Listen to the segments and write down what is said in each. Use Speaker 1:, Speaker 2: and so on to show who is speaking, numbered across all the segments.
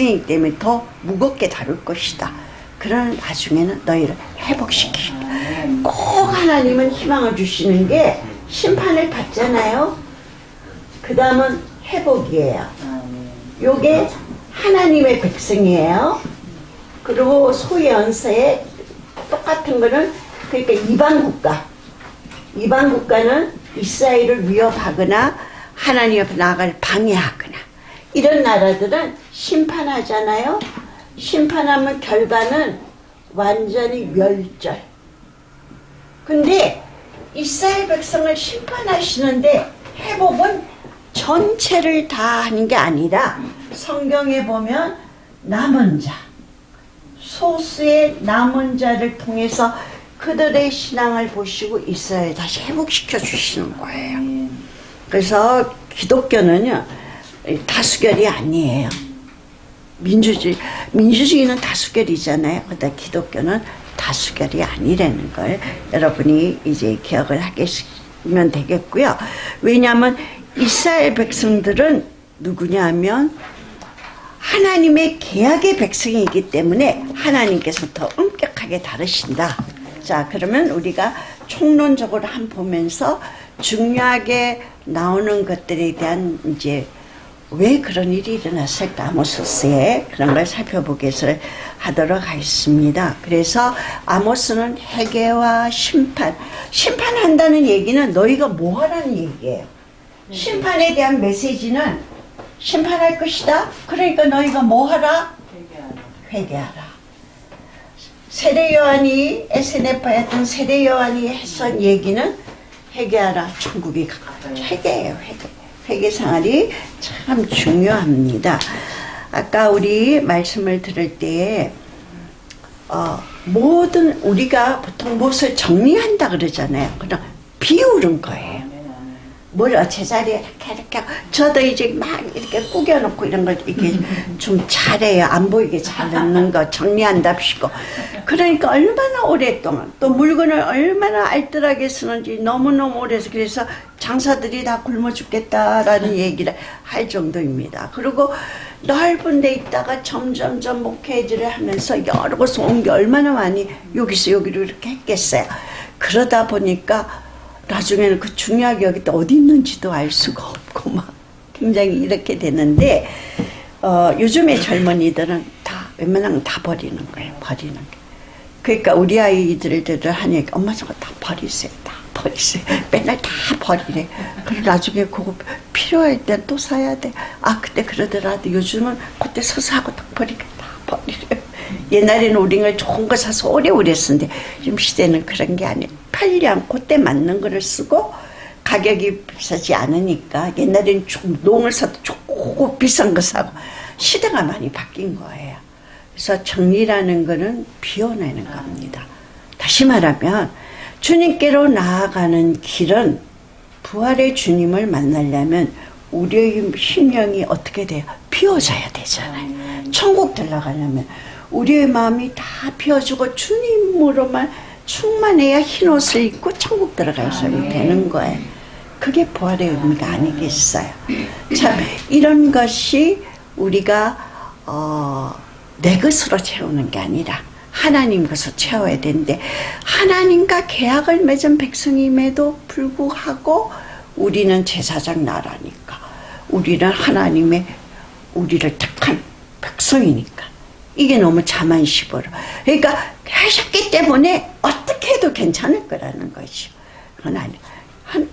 Speaker 1: 백성이기 때문에 더 무겁게 다룰 것이다. 그런 와중에는 너희를 회복시키시다. 꼭 하나님은 희망을 주시는 게 심판을 받잖아요. 그 다음은 회복이에요. 요게 하나님의 백성이에요. 그리고 소연서에 똑같은 거는 그러니까 이방 국가는 이스라엘을 위협하거나 하나님 앞에 나아갈 방해하거나 이런 나라들은 심판하잖아요. 심판하면 결과는 완전히 멸절. 근데 이스라엘 백성을 심판하시는데 회복은 전체를 다 하는 게 아니라 성경에 보면 남은 자, 소수의 남은 자를 통해서 그들의 신앙을 보시고 이스라엘 다시 회복시켜 주시는 거예요. 그래서 기독교는요 다수결이 아니에요. 민주주의는 다수결이잖아요. 근데 기독교는 다수결이 아니라는 걸 여러분이 이제 기억을 하시면 되겠고요. 왜냐하면 이스라엘 백성들은 누구냐 하면 하나님의 계약의 백성이기 때문에 하나님께서 더 엄격하게 다루신다. 자, 그러면 우리가 총론적으로 한번 보면서 중요하게 나오는 것들에 대한 이제 왜 그런 일이 일어났을까 아모스에 그런 걸 살펴보겠어 하도록 하겠습니다. 그래서 아모스는 회개와 심판한다는 얘기는 너희가 뭐 하라는 얘기예요. 심판에 대한 메시지는 심판할 것이다. 그러니까 너희가 뭐 하라? 회개하라. 세례요한이 SNF였던 세례요한이 했던 얘기는 회개하라. 천국이 가까워. 회개예요. 회개 생활이 참 중요합니다. 아까 우리 말씀을 들을 때에 모든 우리가 보통 무엇을 정리한다 그러잖아요. 그냥 비우는 거예요. 뭘 제자리에 이렇게 저도 이제 막 이렇게 꾸겨놓고 이런 걸 이렇게 좀 잘해요. 안 보이게 잘 넣는 거 정리한답시고. 그러니까 얼마나 오랫동안 또 물건을 얼마나 알뜰하게 쓰는지 너무너무 오래서 그래서 장사들이 다 굶어 죽겠다라는 얘기를 할 정도입니다. 그리고 넓은 데 있다가 점점점 목회지를 하면서 여러 곳을 옮겨 얼마나 많이 여기서 여기로 이렇게 했겠어요. 그러다 보니까 나중에는 그 중요하게 여기 또 어디 있는지도 알 수가 없고 막 굉장히 이렇게 되는데 요즘의 젊은이들은 다 웬만하면 다 버리는 거예요. 버리는 게. 그러니까 우리 아이들을 하니까 엄마 저거 다 버리세요. 다 버리세요. 맨날 다 버리래. 그리고 나중에 그거 필요할 때 또 사야 돼. 아 그때 그러더라도 요즘은 그때 서서 하고 딱 버리니까 다 버리래요. 옛날에는 우리가 좋은 거 사서 오래오래 쓰는데 지금 시대는 그런 게 아니에요. 팔리 않고 때 맞는 거를 쓰고 가격이 비싸지 않으니까 옛날에는 농을 사도 좋고 비싼 거 사고 시대가 많이 바뀐 거예요. 그래서 정리라는 거는 비워내는 겁니다. 다시 말하면 주님께로 나아가는 길은 부활의 주님을 만나려면 우리의 심령이 어떻게 돼요? 비워져야 되잖아요. 천국 들어가려면 우리의 마음이 다 비워지고 주님으로만 충만해야 흰 옷을 입고 천국 들어갈 사람이 되는 거예요. 그게 부활의 의미가 아니겠어요. 참 이런 것이 우리가 내 것으로 채우는 게 아니라 하나님 것으로 채워야 되는데 하나님과 계약을 맺은 백성임에도 불구하고 우리는 제사장 나라니까 우리는 하나님의 우리를 택한 백성이니까 이게 너무 자만심으로 그러니까 하셨기 때문에 어떻게 해도 괜찮을 거라는 것이죠. 그건 아니에요.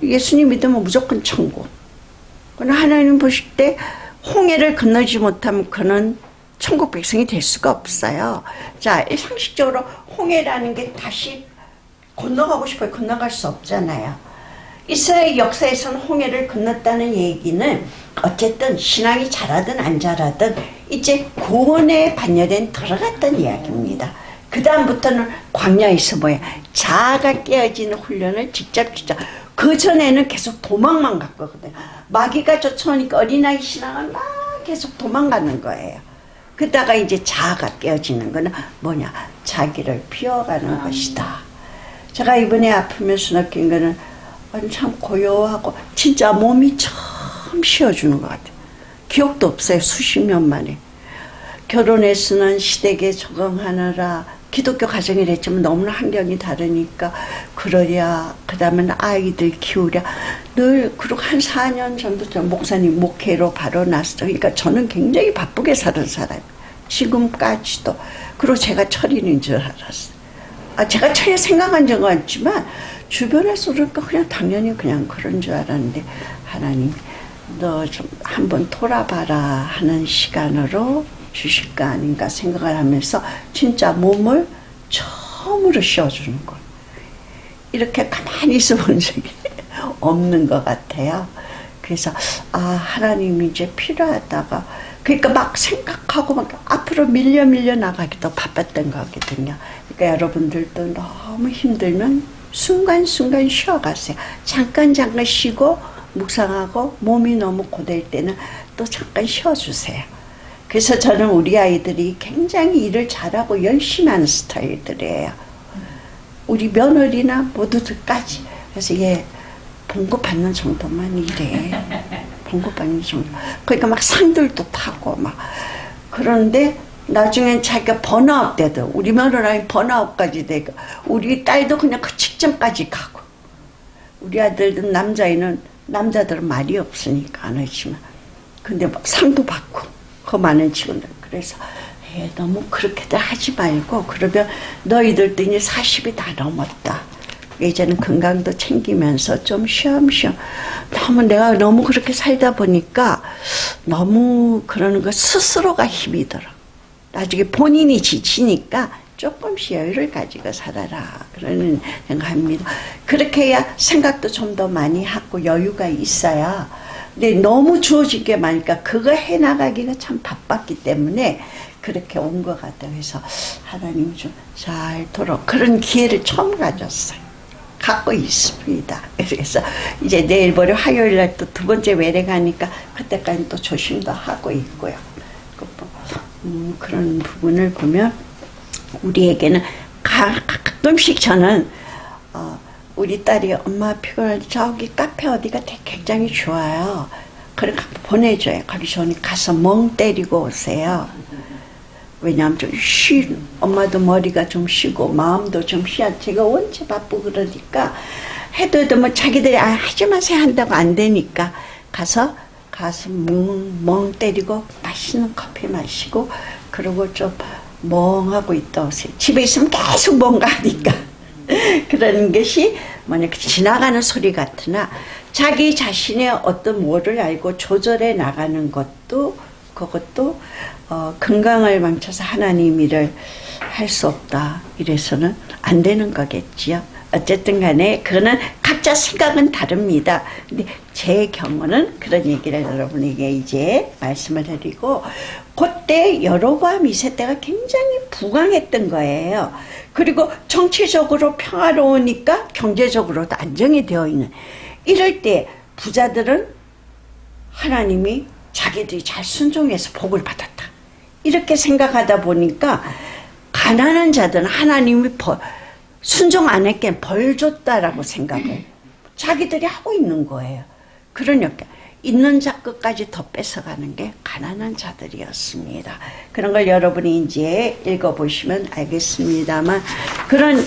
Speaker 1: 예수님 믿으면 무조건 천국. 그러나 하나님 보실 때 홍해를 건너지 못하면 그는 천국 백성이 될 수가 없어요. 자, 상식적으로 홍해라는 게 다시 건너가고 싶어요. 건너갈 수 없잖아요. 이스라엘 역사에서는 홍해를 건넜다는 얘기는 어쨌든 신앙이 잘하든 안 잘하든 이제 구원에 반열에 들어갔다는 이야기입니다. 그 다음부터는 광야에서 뭐야 자아가 깨어지는 훈련을 직접 그 전에는 계속 도망만 갔거든요. 마귀가 쫓아오니까 어린아이 신앙은 막 계속 도망가는 거예요. 그러다가 이제 자아가 깨어지는 거는 뭐냐 자기를 비워가는 것이다. 제가 이번에 아프면서 느낀 거는 참 고요하고 진짜 몸이 처음 쉬어주는 것 같아요. 기억도 없어요. 수십 년 만에. 결혼했으면 시댁에 적응하느라 기독교 가정이랬지만 너무나 환경이 다르니까 그러랴. 그 다음에 아이들 키우랴. 늘 그리고 한 4년 전부터 목사님 목회로 바로 났어요. 그러니까 저는 굉장히 바쁘게 사는 사람이에요. 지금까지도. 그리고 제가 철인인 줄 알았어요. 제가 철이 생각한 적은 없지만 주변에서 그러니까 그냥 당연히 그냥 그런 줄 알았는데 하나님 너 좀 한번 돌아봐라 하는 시간으로 주실까 아닌가 생각을 하면서 진짜 몸을 처음으로 쉬어주는 거예요. 이렇게 가만히 있어본 적이 없는 것 같아요. 그래서 하나님이 이제 필요하다가 그러니까 막 생각하고 막 앞으로 밀려 나가기도 바빴던 거거든요. 그러니까 여러분들도 너무 힘들면 순간순간 쉬어가세요. 잠깐 쉬고 묵상하고 몸이 너무 고될 때는 또 잠깐 쉬어주세요. 그래서 저는 우리 아이들이 굉장히 일을 잘하고 열심히 하는 스타일들이에요. 우리 며느리나 모두들까지. 그래서 얘 봉급 받는 정도만 일해. 봉급 받는 정도. 그러니까 막 상들도 타고 막. 그런데 나중엔 자기가 번아웃 때도 우리 며느라인 번아웃까지 되고 우리 딸도 그냥 그 직전까지 가고 우리 아들은 남자들은 말이 없으니까 안 하지만 근데 막 상도 받고 그 많은 직원들. 그래서 너무 그렇게들 하지 말고 그러면 너희들도 이제 40이 다 넘었다. 이제는 건강도 챙기면서 좀 쉬엄쉬엄. 내가 너무 그렇게 살다 보니까 너무 그러는 거 스스로가 힘이 들어. 나중에 본인이 지치니까 조금씩 여유를 가지고 살아라. 그러는 생각합니다. 그렇게 해야 생각도 좀 더 많이 하고 여유가 있어야. 근데 너무 주어진 게 많으니까 그거 해나가기가 참 바빴기 때문에 그렇게 온 것 같아요. 그래서 하나님 좀 잘 그런 기회를 처음 가졌어요. 갖고 있습니다. 그래서 이제 내일 모레 화요일 날 또 두 번째 외래 가니까 그때까지 또 조심도 하고 있고요. 그런 부분을 보면 우리에게는 가끔씩 저는 우리 딸이 엄마 피곤하지 저기 카페 어디가 굉장히 좋아요. 그래 보내줘요. 거기 좋으니 가서 멍 때리고 오세요. 왜냐하면 좀 엄마도 머리가 좀 쉬고 마음도 좀 쉬어. 제가 원체 바쁘고 그러니까 해도 뭐 자기들이 하지 마세요 한다고 안 되니까 가서 멍 때리고 맛있는 커피 마시고 그러고 좀 멍하고 있다 오세요. 집에 있으면 계속 뭔가 하니까 그런 것이 지나가는 소리 같으나 자기 자신의 어떤 뭐를 알고 조절해 나가는 것도 그것도 건강을 망쳐서 하나님 일을 할 수 없다. 이래서는 안 되는 거겠지요. 어쨌든 간에 그거는 각자 생각은 다릅니다. 근데 제 경우는 그런 얘기를 여러분에게 이제 말씀을 드리고 그때 여로보암 2세 때가 굉장히 부강했던 거예요. 그리고 정치적으로 평화로우니까 경제적으로도 안정이 되어 있는 이럴 때 부자들은 하나님이 자기들이 잘 순종해서 복을 받았다. 이렇게 생각하다 보니까 가난한 자들은 하나님이 순종 안 했기에 벌 줬다라고 생각을 자기들이 하고 있는 거예요. 그러니까 있는 자 끝까지 더 뺏어가는 게 가난한 자들이었습니다. 그런 걸 여러분이 이제 읽어보시면 알겠습니다만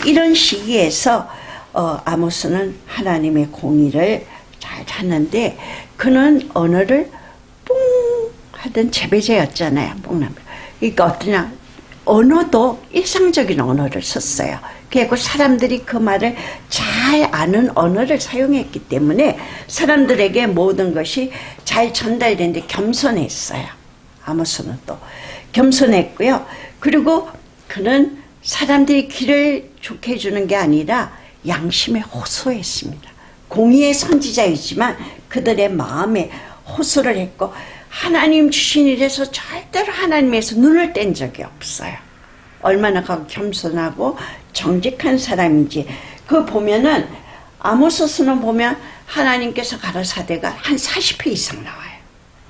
Speaker 1: 이런 시기에서 아모스는 하나님의 공의를 잘 찾는데 그는 언어를 뿡 하던 재배자였잖아요. 뽕나무. 그러니까 어떠냐 언어도 일상적인 언어를 썼어요. 그리고 사람들이 그 말을 잘 아는 언어를 사용했기 때문에 사람들에게 모든 것이 잘 전달되는데 겸손했어요. 아모스는 또 겸손했고요. 그리고 그는 사람들이 길을 좋게 해주는 게 아니라 양심에 호소했습니다. 공의의 선지자이지만 그들의 마음에 호소를 했고 하나님 주신 일에서 절대로 하나님에서 눈을 뗀 적이 없어요. 얼마나 겸손하고 정직한 사람인지 그 보면은 아모스서는 보면 하나님께서 가라사대가 한 40회 이상 나와요.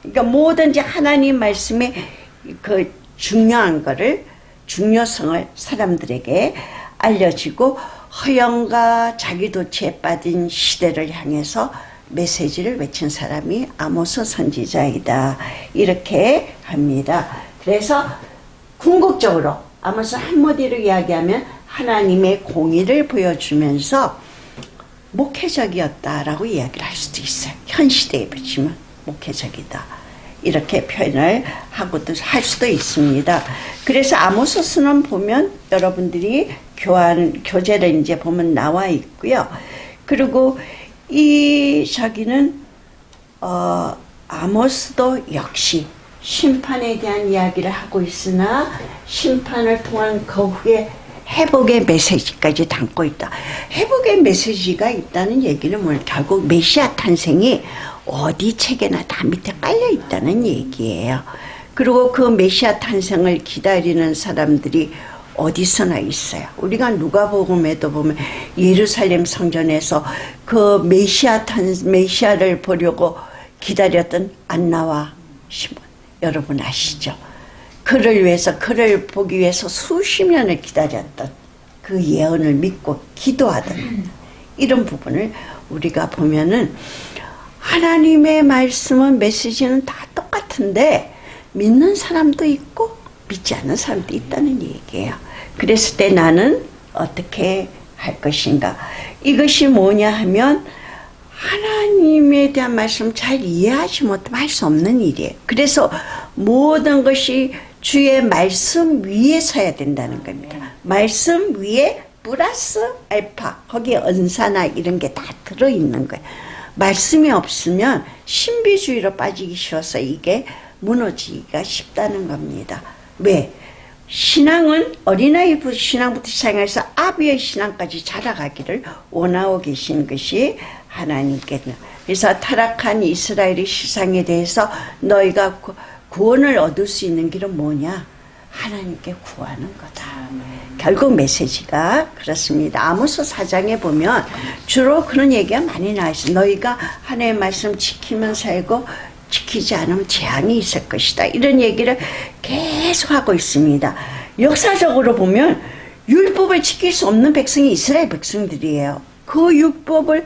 Speaker 1: 그러니까 뭐든지 하나님 말씀에 그 중요한 거를 중요성을 사람들에게 알려지고 허영과 자기도취에 빠진 시대를 향해서 메시지를 외친 사람이 아모스 선지자이다. 이렇게 합니다. 그래서 궁극적으로 아모스 한마디로 이야기하면 하나님의 공의를 보여주면서 목회적이었다라고 이야기를 할 수도 있어요. 현 시대에 비치면 목회적이다 이렇게 표현을 하고도 할 수도 있습니다. 그래서 아모스서는 보면 여러분들이 교재를 이제 보면 나와 있고요. 그리고 이 자기는 아모스도 역시 심판에 대한 이야기를 하고 있으나 심판을 통한 그 후에 회복의 메시지까지 담고 있다. 회복의 메시지가 있다는 얘기는 뭐 결국 메시아 탄생이 어디 책에나 다 밑에 깔려 있다는 얘기예요. 그리고 그 메시아 탄생을 기다리는 사람들이 어디서나 있어요. 우리가 누가복음에도 보면 예루살렘 성전에서 그 메시아를 보려고 기다렸던 안나와 시몬 여러분 아시죠? 그를 보기 위해서 수십 년을 기다렸던 그 예언을 믿고 기도하던 이런 부분을 우리가 보면은 하나님의 말씀은 메시지는 다 똑같은데 믿는 사람도 있고 믿지 않는 사람도 있다는 얘기예요. 그랬을 때 나는 어떻게 할 것인가? 이것이 뭐냐 하면 하나님에 대한 말씀 잘 이해하지 못하면 할 수 없는 일이에요. 그래서 모든 것이 주의 말씀 위에 서야 된다는 겁니다. 말씀 위에 플러스 알파, 거기에 은사나 이런 게 다 들어있는 거예요. 말씀이 없으면 신비주의로 빠지기 쉬워서 이게 무너지기가 쉽다는 겁니다. 왜? 신앙은 어린아이 신앙부터 시작해서 아비의 신앙까지 자라가기를 원하고 계신 것이 하나님께는. 그래서 타락한 이스라엘의 시상에 대해서 너희가 구원을 얻을 수 있는 길은 뭐냐? 하나님께 구하는 거다. 결국 메시지가 그렇습니다. 아모스 4장에 보면 주로 그런 얘기가 많이 나와 있어요. 너희가 하나님의 말씀 지키면 살고 지키지 않으면 재앙이 있을 것이다. 이런 얘기를 계속 하고 있습니다. 역사적으로 보면 율법을 지킬 수 없는 백성이 이스라엘 백성들이에요. 그 율법을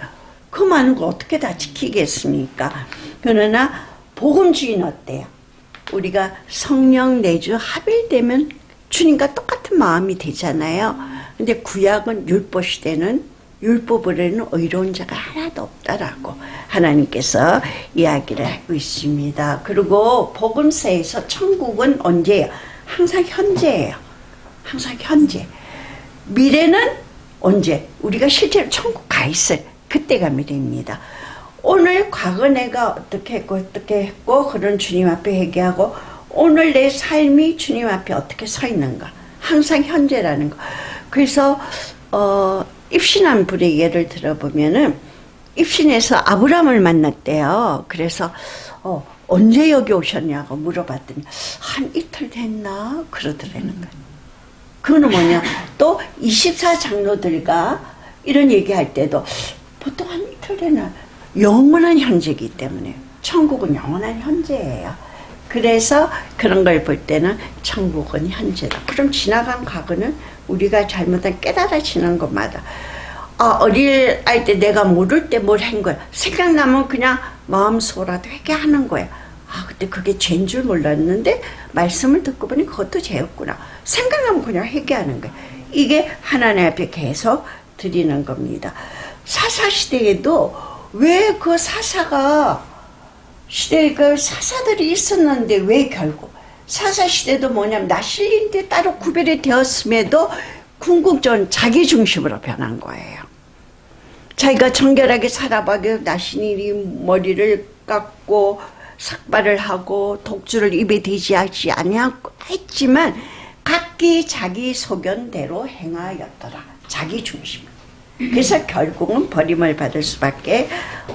Speaker 1: 그 많은 걸 어떻게 다 지키겠습니까? 그러나 복음주의는 어때요? 우리가 성령 내주 합일되면 주님과 똑같은 마음이 되잖아요. 근데 구약은 율법 시대는 율법으로는 의로운 자가 하나도 없다라고 하나님께서 이야기를 하고 있습니다. 그리고 복음서에서 천국은 언제예요? 항상 현재예요. 항상 현재. 미래는 언제? 우리가 실제로 천국 가 있을 그때가 미래입니다. 오늘 과거 내가 어떻게 했고 그런 주님 앞에 회개하고 오늘 내 삶이 주님 앞에 어떻게 서 있는가. 항상 현재라는 거. 그래서 입신한 불의 예를 들어보면은 입신에서 아브라함을 만났대요. 그래서 언제 여기 오셨냐고 물어봤더니 한 이틀 됐나 그러더라는 거예요. 그거는 뭐냐? 또 24장로들과 이런 얘기할 때도 보통 한 이틀 되나 영원한 현재이기 때문에 천국은 영원한 현재예요. 그래서 그런 걸 볼 때는 천국은 현재다. 그럼 지나간 과거는 우리가 잘못한 깨달아지는 것마다 어릴 때 내가 모를 때 뭘 한 거야. 생각나면 그냥 마음속으로라도 회개하는 거야. 그때 그게 죄인 줄 몰랐는데 말씀을 듣고 보니 그것도 죄였구나. 생각나면 그냥 회개하는 거야. 이게 하나님 앞에 계속 드리는 겁니다. 사사시대에도 왜 그 시대에 그 사사들이 있었는데 왜 결국 사사시대도 뭐냐면 나실린 때 따로 구별이 되었음에도 궁극적으로 자기 중심으로 변한 거예요. 자기가 정결하게 살아가고 나신이 머리를 깎고 삭발을 하고 독주를 입에 대지 하지 아니하고 했지만 각기 자기 소견대로 행하였더라. 자기 중심. 그래서 결국은 버림을 받을 수밖에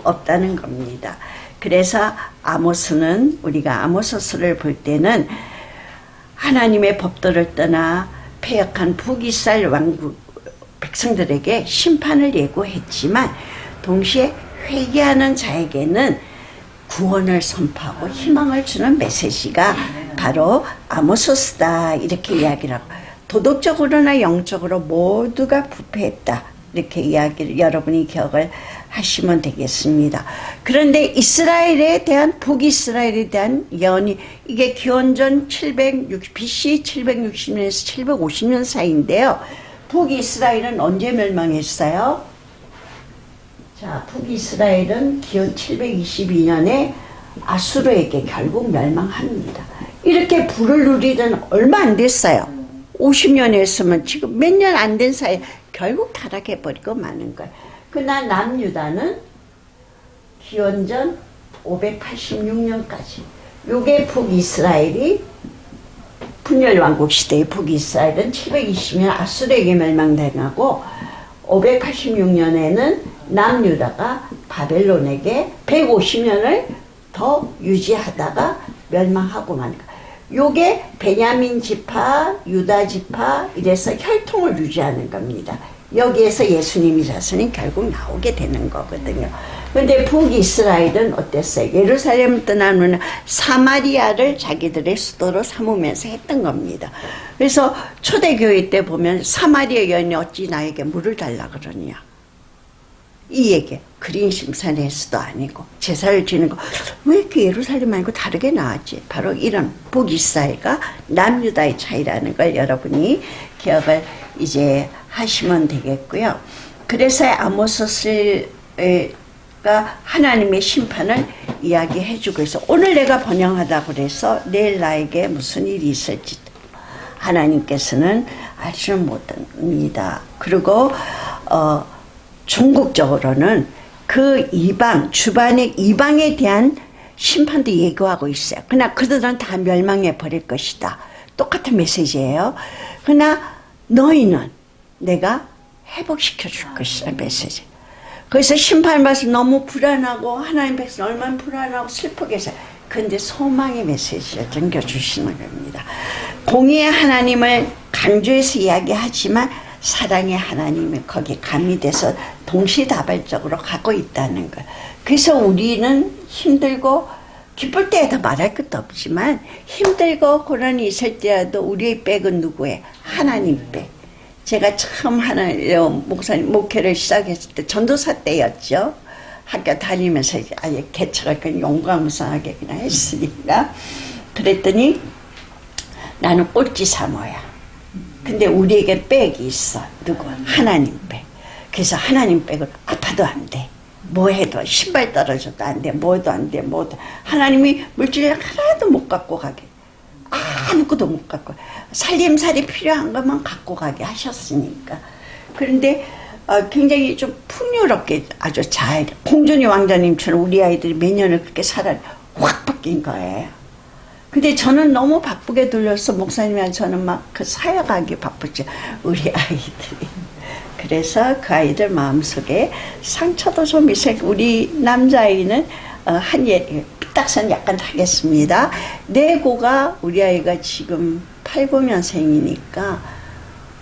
Speaker 1: 없다는 겁니다. 그래서 아모스는 우리가 아모스서를 볼 때는 하나님의 법도를 떠나 패역한 북이스라엘 왕국 백성들에게 심판을 예고했지만 동시에 회개하는 자에게는 구원을 선포하고 희망을 주는 메시지가 바로 아모스다 이렇게 이야기를 하고 도덕적으로나 영적으로 모두가 부패했다. 이렇게 이야기를 여러분이 기억을 하시면 되겠습니다. 그런데 이스라엘에 대한 북이스라엘에 대한 예언이 이게 기원전 BC 760년에서 750년 사이인데요. 북이스라엘은 언제 멸망했어요? 자, 북이스라엘은 기원 722년에 아수르에게 결국 멸망합니다. 이렇게 부를 누리던 얼마 안 됐어요. 50년 했으면 지금 몇 년 안 된 사이에 결국 타락해버리고 마는 거예요. 그러나 남유다는 기원전 586년까지 요게 북이스라엘이 분열왕국 시대의 북이스라엘은 720년 아수르에게 멸망당하고 586년에는 남유다가 바벨론에게 150년을 더 유지하다가 멸망하고 만 거예요. 요게 베냐민 지파, 유다 지파 이래서 혈통을 유지하는 겁니다. 여기에서 예수님이 자손이 결국 나오게 되는 거거든요. 그런데 북이스라엘은 어땠어요? 예루살렘을 떠나면 사마리아를 자기들의 수도로 삼으면서 했던 겁니다. 그래서 초대교회 때 보면 사마리아 여인이 어찌 나에게 물을 달라 그러냐. 이 얘기 그린 심산의 수도 아니고 제사를 지는 거 왜 이렇게 예루살렘 아니고 다르게 나왔지? 바로 이런 북이스라엘과 남유다의 차이라는 걸 여러분이 기억을 이제 하시면 되겠고요. 그래서 아모스가 하나님의 심판을 이야기해주고 있어. 오늘 내가 번영하다고 그래서 내일 나에게 무슨 일이 있을지 하나님께서는 알지는 못합니다. 그리고 중국적으로는 그 이방, 주변의 이방에 대한 심판도 예고하고 있어요. 그러나 그들은 다 멸망해 버릴 것이다. 똑같은 메시지예요. 그러나 너희는 내가 회복시켜 줄 것이다. 메시지. 그래서 심판을 받아서 너무 불안하고 하나님 백성 얼마나 불안하고 슬프게 해서 그런데 소망의 메시지를 전겨주시는 겁니다. 공의의 하나님을 강조해서 이야기하지만 사랑의 하나님이 거기에 가미돼서 동시다발적으로 가고 있다는 것. 그래서 우리는 힘들고 기쁠 때에도 말할 것도 없지만 힘들고 고난이 있을 때라도 우리의 백은 누구예요? 하나님 백. 제가 처음 목사님 목회를 시작했을 때 전도사 때였죠. 학교 다니면서 아예 개척을 그냥 용감무상하게 그냥 했으니까. 그랬더니 나는 꼴찌 사모야. 근데 우리에게 백이 있어. 누구? 하나님 백. 그래서 하나님 백을 아파도 안 돼. 뭐 해도 신발 떨어져도 안 돼. 뭐도 안 돼. 뭐도. 하나님이 물질 하나도 못 갖고 가게. 아무것도 못 갖고. 살림살이 필요한 것만 갖고 가게 하셨으니까. 그런데 굉장히 좀 풍요롭게 아주 잘 공준이 왕자님처럼 우리 아이들이 몇 년을 그렇게 살아 확 바뀐 거예요. 근데 저는 너무 바쁘게 돌려서 목사님이랑 저는 막 그 사역하기 바쁘죠. 우리 아이들이. 그래서 그 아이들 마음속에 상처도 좀 있어요. 우리 남자아이는 한 예, 삐딱선 약간 하겠습니다. 내고가 우리 아이가 지금 89년생이니까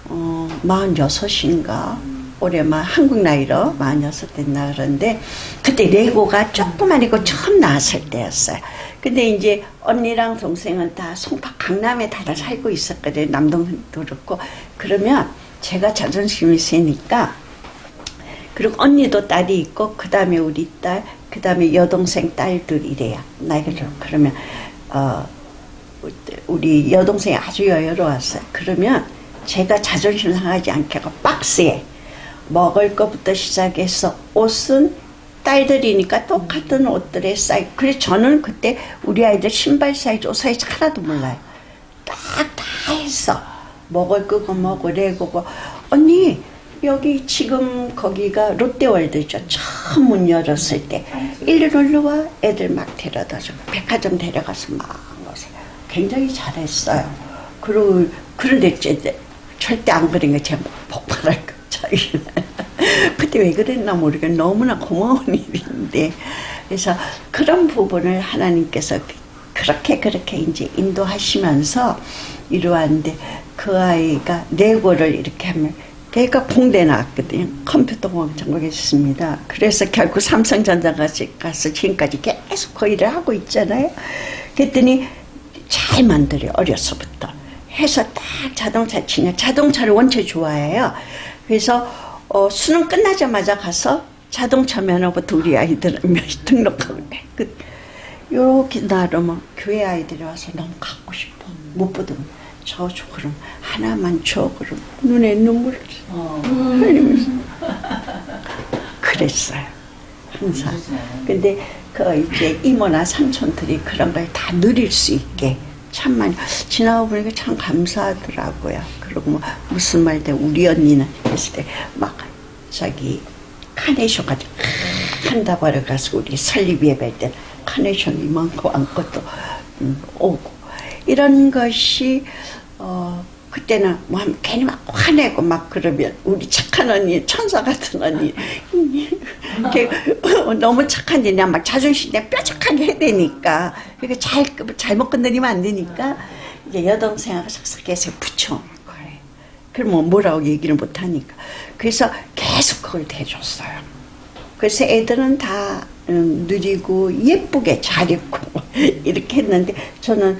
Speaker 1: 46인가 올해 한국 나이로 46 됐나 그런데 그때 레고가 조그만이고 처음 나왔을 때였어요. 근데 이제 언니랑 동생은 다 송파 강남에 다 살고 있었거든요. 남동생도 그렇고. 그러면 제가 자존심이 세니까 그리고 언니도 딸이 있고 그 다음에 우리 딸, 그 다음에 여동생 딸들 이래요. 나이가 좀 그러면 우리 여동생이 아주 여유로웠어요. 그러면 제가 자존심 상하지 않게 박스에 먹을 것부터 시작해서 옷은 딸들이니까 똑같은 옷들의 사이즈. 그래서 저는 그때 우리 아이들 신발 사이즈, 옷 사이즈 하나도 몰라요. 딱 다 했어. 먹을 거고 뭐고 레고고. 언니 여기 지금 거기가 롯데월드죠. 처음 문 열었을 때 일로 놀러와 애들 막 데려다주고 백화점 데려가서 막 굉장히 잘했어요. 그리고 그런데 절대 안 그런 거 제가 폭발할 거 자기는. 그때 왜 그랬나 모르겠는데 너무나 고마운 일인데. 그래서 그런 부분을 하나님께서 그렇게 이제 인도하시면서 이루었는데 그 아이가 레고를 이렇게 하면 걔가 공대 나왔거든요. 컴퓨터공학 전공했습니다. 그래서 결국 삼성전자 가서 지금까지 계속 그 일을 하고 있잖아요. 그랬더니 잘 만들어요. 어려서부터. 해서 딱 자동차 치냐. 자동차를 원체 좋아해요. 그래서 수능 끝나자마자 가서 자동차 면허부터 우리 아이들 등록하고 요렇게 나르면 교회 아이들이 와서 너무 갖고 싶어. 못 보던 저 그럼 하나만 줘. 그럼 눈에 눈물을 흘리면서 그랬어요. 항상. 근데 그 이제 이모나 삼촌들이 그런 걸 다 누릴 수 있게 참 많이 지나고 보니까 참 감사하더라고요. 그리고 뭐 무슨 말인데 우리 언니는 했을 때 막 저기 카네이션 가지고 한다고 하러가서 우리 설립 예배 때 카네이션 이만큼 안고도 오고 이런 것이 그때는 뭐 괜히 막 화내고 막 그러면 우리 착한 언니 천사 같은 언니 너무 착한데 그냥 막 자존심에 뾰족하게 해야 되니까 그러니까 잘못 건드리면 안 되니까 이제 여동생하고 삭삭해서 붙여오는 거예요. 그럼 뭐라고 얘기를 못 하니까 그래서 계속 그걸 대줬어요. 그래서 애들은 다 누리고 예쁘게 잘 입고 이렇게 했는데 저는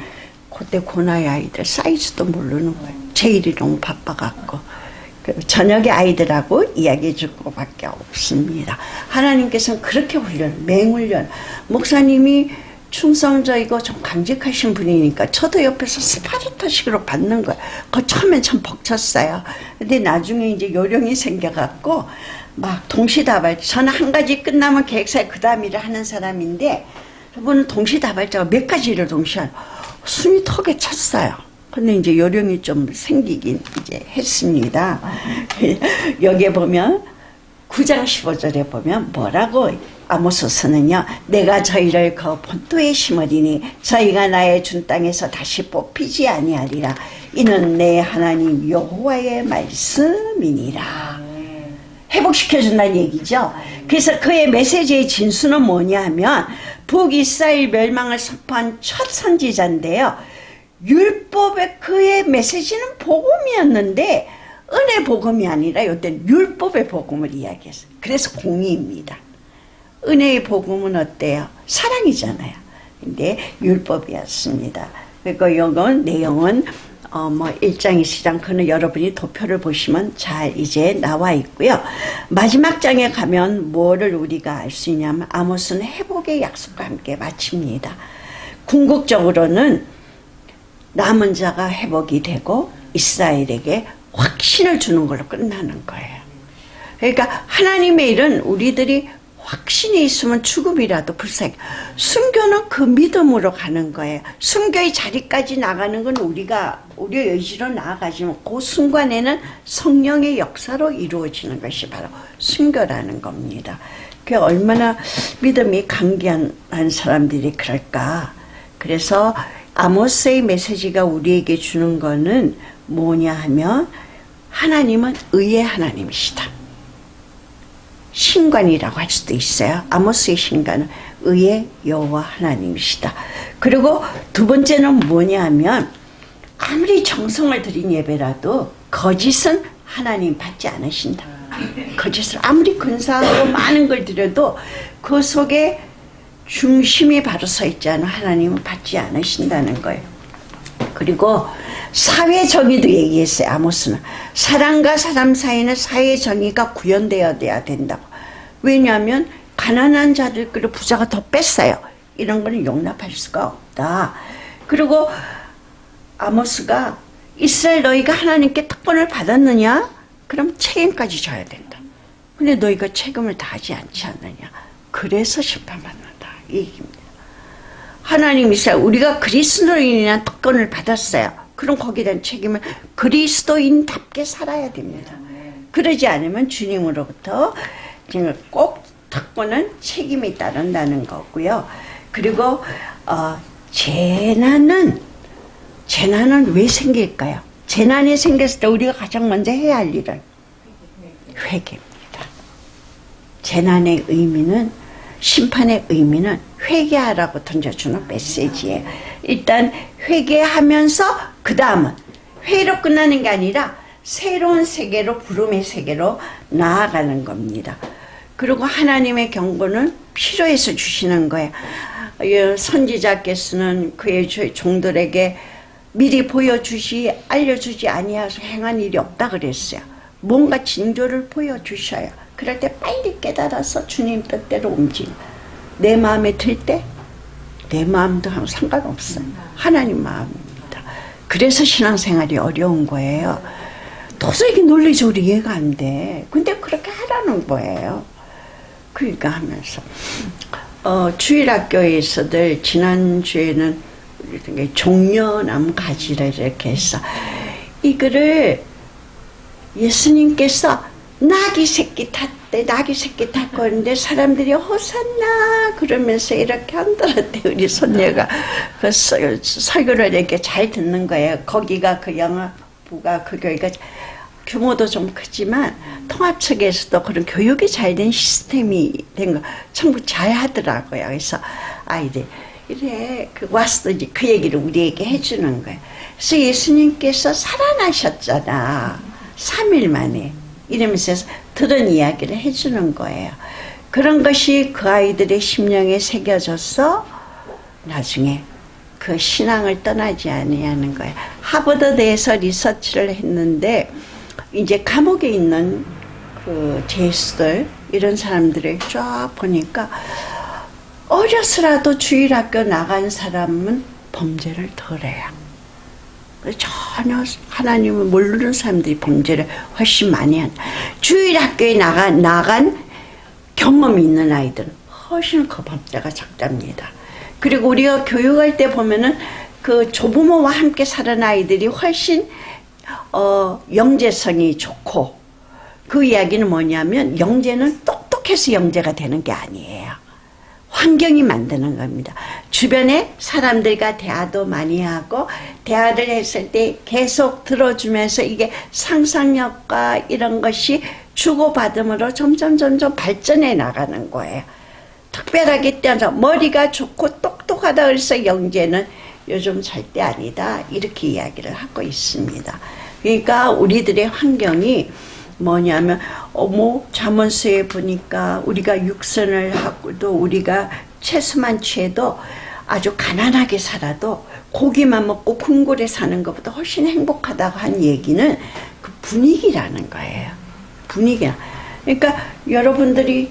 Speaker 1: 그때 고나이 아이들 사이즈도 모르는 거예요. 제 일이 너무 바빠갖고 저녁에 아이들하고 이야기해 줄 것밖에 없습니다. 하나님께서는 그렇게 맹훈련 목사님이 충성적이고 좀 강직하신 분이니까 저도 옆에서 스파르타식으로 받는 거예요. 그 처음엔 참 벅찼어요. 근데 나중에 이제 요령이 생겨갖고 막 동시다발적 저는 한 가지 끝나면 계획사에 그 다음 일을 하는 사람인데 그분은 동시다발적으로 몇 가지를 동시에 하는 순위 턱에 찼어요. 근데 이제 요령이 좀 생기긴 이제 했습니다. 여기에 보면 9장 15절에 보면 뭐라고 아모스서는요. 내가 저희를 그 본토에 심으리니 저희가 나의 준 땅에서 다시 뽑히지 아니하리라. 이는 내 하나님 여호와의 말씀이니라. 회복시켜준다는 얘기죠. 그래서 그의 메시지의 진수는 뭐냐 하면 북이스라엘 멸망을 선포한 첫 선지자인데요. 율법의 그의 메시지는 복음이었는데 은혜 복음이 아니라 이때는 율법의 복음을 이야기했어요. 그래서 공의입니다. 은혜의 복음은 어때요? 사랑이잖아요. 근데 율법이었습니다. 그리고 이건 내용은 뭐 1장, 2장 그는 여러분이 도표를 보시면 잘 이제 나와 있고요. 마지막 장에 가면 뭐를 우리가 알 수 있냐면 아모스는 회복의 약속과 함께 마칩니다. 궁극적으로는 남은 자가 회복이 되고 이스라엘에게 확신을 주는 걸로 끝나는 거예요. 그러니까 하나님의 일은 우리들이 확신이 있으면 죽음이라도 불쌍해. 순교는 그 믿음으로 가는 거예요. 순교의 자리까지 나가는 건 우리의 의지로 나아가지만 그 순간에는 성령의 역사로 이루어지는 것이 바로 순교라는 겁니다. 그게 얼마나 믿음이 강기한 사람들이 그럴까. 그래서 아모스의 메시지가 우리에게 주는 거는 뭐냐 하면 하나님은 의의 하나님이시다. 신관이라고 할 수도 있어요. 아모스의 신관은 의의 여호와 하나님이시다. 그리고 두 번째는 뭐냐 하면 아무리 정성을 들인 예배라도 거짓은 하나님 받지 않으신다. 거짓을 아무리 근사하고 많은 걸 드려도 그 속에 중심이 바로 서 있지 않으면 하나님은 받지 않으신다는 거예요. 그리고 사회 정의도 얘기했어요. 아모스는 사람과 사람 사이는 사회 정의가 구현되어야 된다고. 왜냐하면 가난한 자들끼리 부자가 더 뺐어요. 이런 거는 용납할 수가 없다. 그리고 아모스가 이스라엘 너희가 하나님께 특권을 받았느냐? 그럼 책임까지 져야 된다. 근데 너희가 책임을 다하지 않지 않느냐? 그래서 심판받는다. 이 얘기입니다. 하나님 이스라엘 우리가 그리스도인이라는 특권을 받았어요. 그럼 거기에 대한 책임을 그리스도인답게 살아야 됩니다. 그러지 않으면 주님으로부터 꼭 특권은 책임이 따른다는 거고요. 그리고 재난은 왜 생길까요? 재난이 생겼을 때 우리가 가장 먼저 해야 할 일은 회개입니다. 재난의 의미는 심판의 의미는 회개하라고 던져주는 메시지예요. 일단 회개하면서 그 다음은 회로 끝나는 게 아니라 새로운 세계로 부름의 세계로 나아가는 겁니다. 그리고 하나님의 경고는 필요해서 주시는 거예요. 선지자께서는 그의 종들에게 미리 알려주지 아니하서 행한 일이 없다 그랬어요. 뭔가 징조를 보여주셔요. 그럴 때 빨리 깨달아서 주님 뜻대로 움직여. 내 마음에 들 때 내 마음도 상관없어요. 하나님 마음입니다. 그래서 신앙생활이 어려운 거예요. 도저히 논리적으로 이해가 안 돼. 근데 그렇게 하라는 거예요. 그러니까 하면서 주일학교에서들 지난주에는 종려나무 가지를 이렇게 해서 이거를 예수님께서 나귀 새끼 탔대. 나귀 새끼 탔고 하는데 사람들이 호산나 그러면서 이렇게 흔들었대. 우리 손녀가 그 설교를 이렇게 잘 듣는 거예요. 거기가 그 영화부가 그 교회가 규모도 좀 크지만 통합 측에서도 그런 교육이 잘 된 시스템이 된 거 참 잘 하더라고요. 그래서 아이들 이래 와서 이제 그 얘기를 우리에게 해주는 거예요. 그래서 예수님께서 살아나셨잖아. 3일 만에. 이러면서 들은 이야기를 해주는 거예요. 그런 것이 그 아이들의 심령에 새겨져서 나중에 그 신앙을 떠나지 아니하는 거예요. 하버드대에서 리서치를 했는데 이제 감옥에 있는 그 죄수들 이런 사람들을 쫙 보니까 어려서라도 주일학교 나간 사람은 범죄를 덜 해요. 전혀 하나님을 모르는 사람들이 범죄를 훨씬 많이 한다. 주일학교에 나간 경험이 있는 아이들은 훨씬 그 범죄가 적답니다. 그리고 우리가 교육할 때 보면은 그 조부모와 함께 사는 아이들이 훨씬 영재성이 좋고, 그 이야기는 뭐냐면 영재는 똑똑해서 영재가 되는 게 아니에요. 환경이 만드는 겁니다. 주변에 사람들과 대화도 많이 하고 대화를 했을 때 계속 들어주면서 이게 상상력과 이런 것이 주고받음으로 점점 발전해 나가는 거예요. 특별하게 뛰어서 머리가 좋고 똑똑하다 그래서 영재는 요즘 절대 아니다 이렇게 이야기를 하고 있습니다. 그러니까 우리들의 환경이 뭐냐면 잠언서에 보니까 우리가 육선을 하고도 우리가 채소만 취해도 아주 가난하게 살아도 고기만 먹고 궁궐에 사는 것보다 훨씬 행복하다고 한 얘기는 그 분위기라는 거예요. 분위기야. 그러니까 여러분들이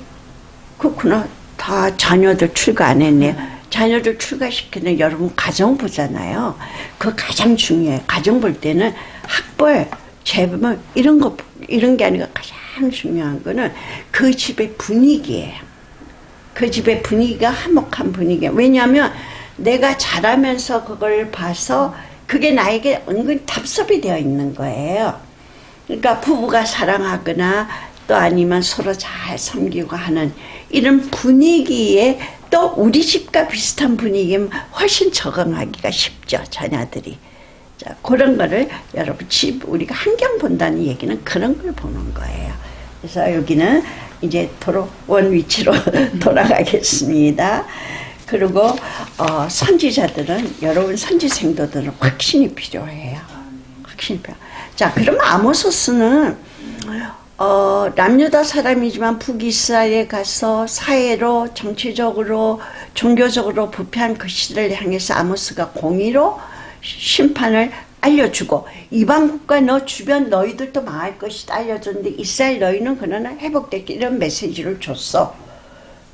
Speaker 1: 그렇구나. 다 자녀들 출가 안 했네요. 자녀들 출가시키는 여러분 가정 보잖아요. 그거 가장 중요해요. 가정 볼 때는 학벌, 재물 이런 게 아니라 가장 중요한 거는 그 집의 분위기예요. 그 집의 분위기가 화목한 분위기예요. 왜냐하면 내가 자라면서 그걸 봐서 그게 나에게 은근 답습이 되어 있는 거예요. 그러니까 부부가 사랑하거나 또 아니면 서로 잘 섬기고 하는 이런 분위기에 또 우리 집과 비슷한 분위기면 훨씬 적응하기가 쉽죠, 자녀들이. 자, 그런 거를 여러분 우리가 환경 본다는 얘기는 그런 걸 보는 거예요. 그래서 여기는 이제 원 위치로 돌아가겠습니다. 그리고 선지자들은 여러분 선지생도들은 확신이 필요해요. 확신이 필요. 자, 그럼 아모소스는 남유다 사람이지만 북이스라엘에 가서 사회로 정치적으로 종교적으로 부패한 그 시대를 향해서 아모스가 공의로 심판을 알려주고 이방 국가 너 주변 너희들도 망할 것이다 알려줬는데 이스라엘 너희는 그러나 회복됐기 이런 메시지를 줬어.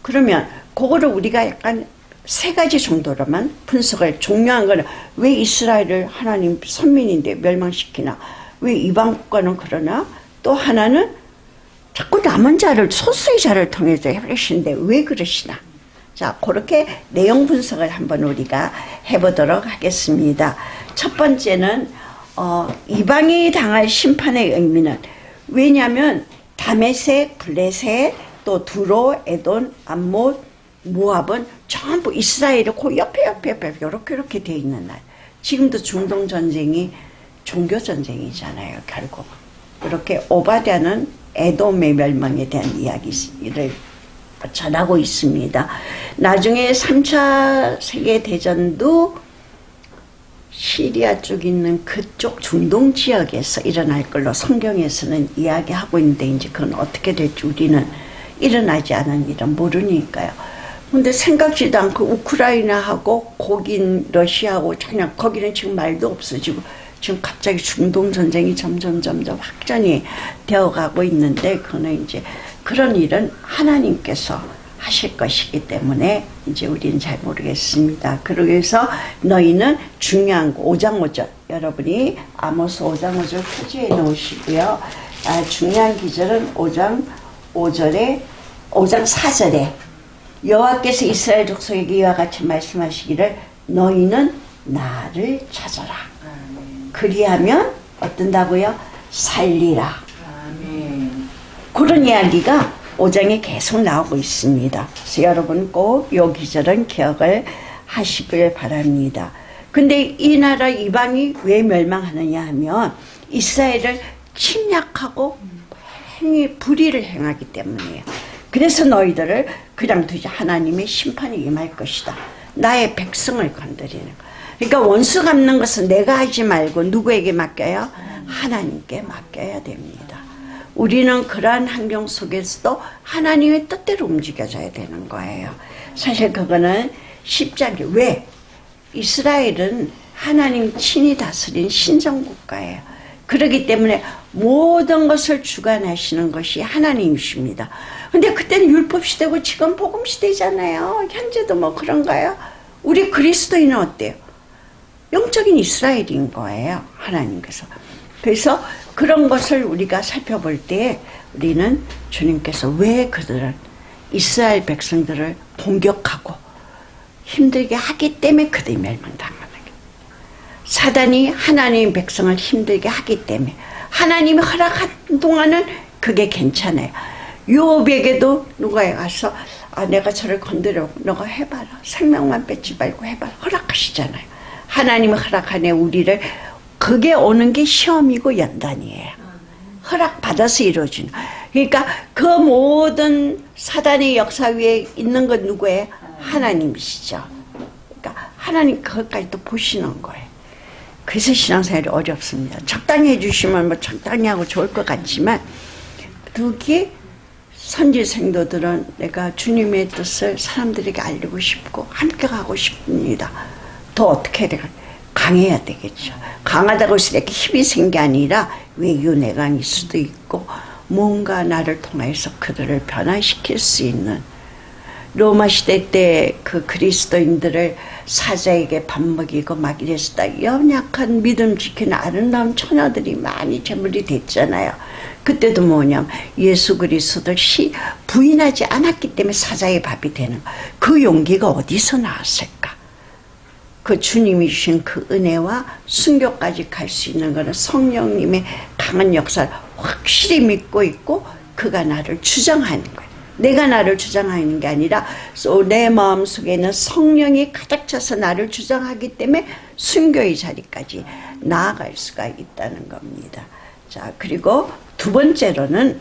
Speaker 1: 그러면 그거를 우리가 약간 세 가지 정도로만 분석을 중요한 거는 왜 이스라엘을 하나님 선민인데 멸망시키나, 왜 이방 국가는 그러나, 또 하나는 자꾸 남은 자를 소수의 자를 통해서 해버리시는데 왜 그러시나. 자, 그렇게 내용 분석을 한번 우리가 해보도록 하겠습니다. 첫 번째는 이방이 당할 심판의 의미는, 왜냐하면 다메섹, 블레셋, 또 두로, 에돔, 암못, 모압은 전부 이스라엘의 그 옆에 이렇게 돼 있는 날. 지금도 중동 전쟁이 종교 전쟁이잖아요, 결국. 이렇게 오바댜는 에돔의 멸망에 대한 이야기를 전하고 있습니다. 나중에 3차 세계대전도 시리아 쪽 있는 그쪽 중동 지역에서 일어날 걸로 성경에서는 이야기하고 있는데 이제 그건 어떻게 될지 우리는 일어나지 않은 일은 모르니까요. 근데 생각지도 않고 우크라이나하고 거긴 러시아하고 전혀 거기는 지금 말도 없어지고 지금 갑자기 중동 전쟁이 점점 확전이 되어가고 있는데, 그거는 이제 그런 일은 하나님께서 하실 것이기 때문에 이제 우리는 잘 모르겠습니다. 그러기위해서 너희는 중요한 거 5장 5절, 여러분이 아모스 5장 5절 표지해 놓으시고요. 중요한 기절은 5장 5절에 5장 4절에 여호와께서 이스라엘 족속에게 이와 같이 말씀하시기를 너희는 나를 찾아라. 그리하면 어떤다고요? 살리라. 그런 이야기가 5장에 계속 나오고 있습니다. 그래서 여러분 꼭 이 기절은 기억을 하시길 바랍니다. 근데 이 나라 이방이 왜 멸망하느냐 하면 이스라엘을 침략하고 불의를 행하기 때문이에요. 그래서 너희들을 그냥 두지 하나님의 심판이 임할 것이다. 나의 백성을 건드리는 거. 그러니까 원수 갚는 것은 내가 하지 말고 누구에게 맡겨요? 하나님께 맡겨야 됩니다. 우리는 그러한 환경 속에서도 하나님의 뜻대로 움직여져야 되는 거예요. 사실 그거는 쉽지 않게. 왜? 이스라엘은 하나님 친히 다스린 신정국가예요. 그렇기 때문에 모든 것을 주관하시는 것이 하나님이십니다. 근데 그때는 율법시대고 지금 복음시대잖아요. 현재도 뭐 그런가요? 우리 그리스도인은 어때요? 영적인 이스라엘인 거예요. 하나님께서. 그래서 그런 것을 우리가 살펴볼 때 우리는 주님께서 왜 그들을 이스라엘 백성들을 공격하고 힘들게 하기 때문에 그들이 멸망당하는 거예요. 사단이 하나님의 백성을 힘들게 하기 때문에 하나님이 허락한 동안은 그게 괜찮아요. 요업에게도 누가 가서 내가 저를 건드려 너가 해봐라. 생명만 뺏지 말고 해봐라. 허락하시잖아요. 하나님이 허락하네 우리를. 그게 오는 게 시험이고 연단이에요. 허락받아서 이루어지는. 그러니까 그 모든 사단의 역사 위에 있는 건 누구예요? 하나님이시죠. 그러니까 하나님 그것까지 또 보시는 거예요. 그래서 신앙생활이 어렵습니다. 적당히 해주시면 뭐 적당히 하고 좋을 것 같지만 그게 선지 생도들은 내가 주님의 뜻을 사람들에게 알리고 싶고 함께 가고 싶습니다. 더 어떻게 해야 될까? 강해야 되겠죠. 강하다고 해서 이렇게 힘이 센 게 아니라 외유내강일 수도 있고 뭔가 나를 통해서 그들을 변화시킬 수 있는. 로마 시대 때 그 그리스도인들을 사자에게 밥 먹이고 막 이랬다. 연약한 믿음 지키는 아름다운 처녀들이 많이 제물이 됐잖아요. 그때도 뭐냐면 예수 그리스도를 부인하지 않았기 때문에 사자의 밥이 되는 거예요. 그 용기가 어디서 나왔을까? 그 주님이 주신 그 은혜와 순교까지 갈 수 있는 것은 성령님의 강한 역사를 확실히 믿고 있고 그가 나를 주장하는 거예요. 내가 나를 주장하는 게 아니라 내 마음속에는 성령이 가득 차서 나를 주장하기 때문에 순교의 자리까지 나아갈 수가 있다는 겁니다. 자, 그리고 두 번째로는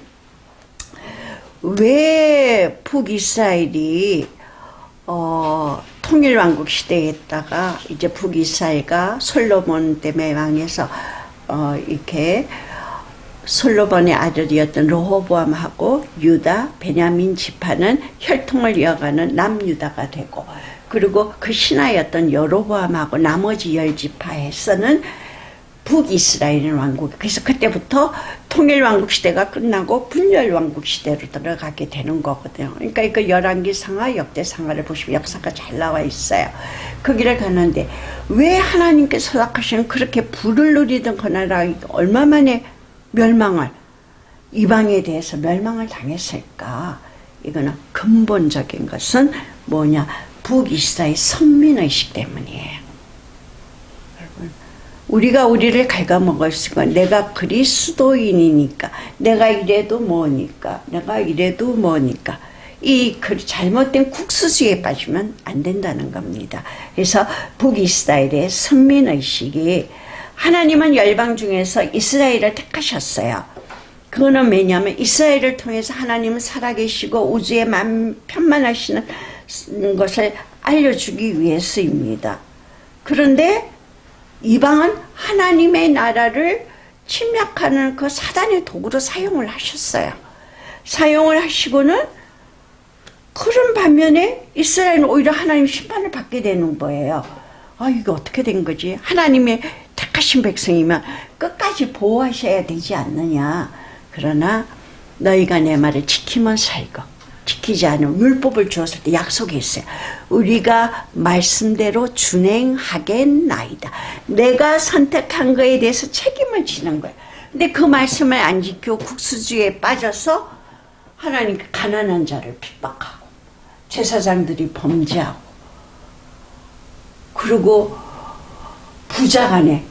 Speaker 1: 왜 북이스라엘이 통일왕국 시대에 있다가 이제 북이스라엘과 솔로몬 때문에 망해서 이렇게 솔로몬의 아들이었던 르호보암하고 유다, 베냐민 지파는 혈통을 이어가는 남유다가 되고 그리고 그 신하였던 여로보암하고 나머지 10지파에서는 북이스라엘 왕국. 그래서 그때부터 통일왕국 시대가 끝나고 분열왕국 시대로 들어가게 되는 거거든요. 그러니까 이거 열왕기상하, 역대상하를 보시면 역사가 잘 나와 있어요. 그 길을 가는데 왜 하나님께서 허락하시는 그렇게 불을 누리던 그 나라가 얼마 만에 멸망을, 이방에 대해서 멸망을 당했을까? 이거는 근본적인 것은 뭐냐? 북이스라엘 선민의식 때문이에요. 우리가 우리를 갉아먹을 수가, 내가 그리스도인이니까, 내가 이래도 뭐니까, 내가 이래도 뭐니까, 이 잘못된 국수수에 빠지면 안 된다는 겁니다. 그래서 북이스라엘의 선민의식이, 하나님은 열방 중에서 이스라엘을 택하셨어요. 그거는 왜냐하면 이스라엘을 통해서 하나님은 살아계시고 우주에 편만하시는 것을 알려주기 위해서입니다. 그런데 이방은 하나님의 나라를 침략하는 그 사단의 도구로 사용을 하셨어요. 사용을 하시고는 그런 반면에 이스라엘은 오히려 하나님 심판을 받게 되는 거예요. 이게 어떻게 된 거지? 하나님의 택하신 택하신 백성이면 끝까지 보호하셔야 되지 않느냐. 그러나 너희가 내 말을 지키면 살고 지키지 않으면 율법을 주었을 때 약속했어요. 우리가 말씀대로 준행하겠나이다. 내가 선택한 거에 대해서 책임을 지는 거예요. 근데 그 말씀을 안 지키고 국수주의에 빠져서 하나님 가난한 자를 핍박하고 제사장들이 범죄하고 그리고 부자 간에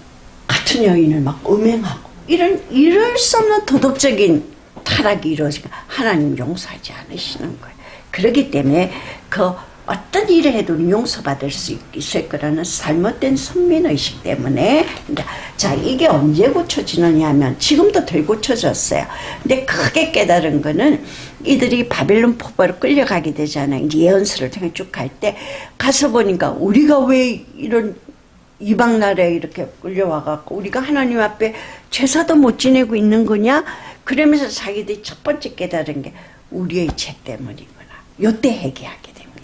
Speaker 1: 같은 여인을 막 음행하고 이럴 수 없는 도덕적인 타락이 이루어지니까 하나님 용서하지 않으시는 거예요. 그렇기 때문에 그 어떤 일을 해도 용서받을 수 있을 거라는 잘못된 선민의식 때문에 자 이게 언제 고쳐지느냐 하면 지금도 덜 고쳐졌어요. 근데 크게 깨달은 거는 이들이 바벨론 포로로 끌려가게 되잖아요. 이제 예언서를 통해 쭉 갈 때 가서 보니까 우리가 왜 이런 이방 나라에 이렇게 끌려와갖고 우리가 하나님 앞에 제사도 못 지내고 있는 거냐? 그러면서 자기들이 첫 번째 깨달은 게 우리의 죄 때문이구나. 요때 회개하게 됩니다.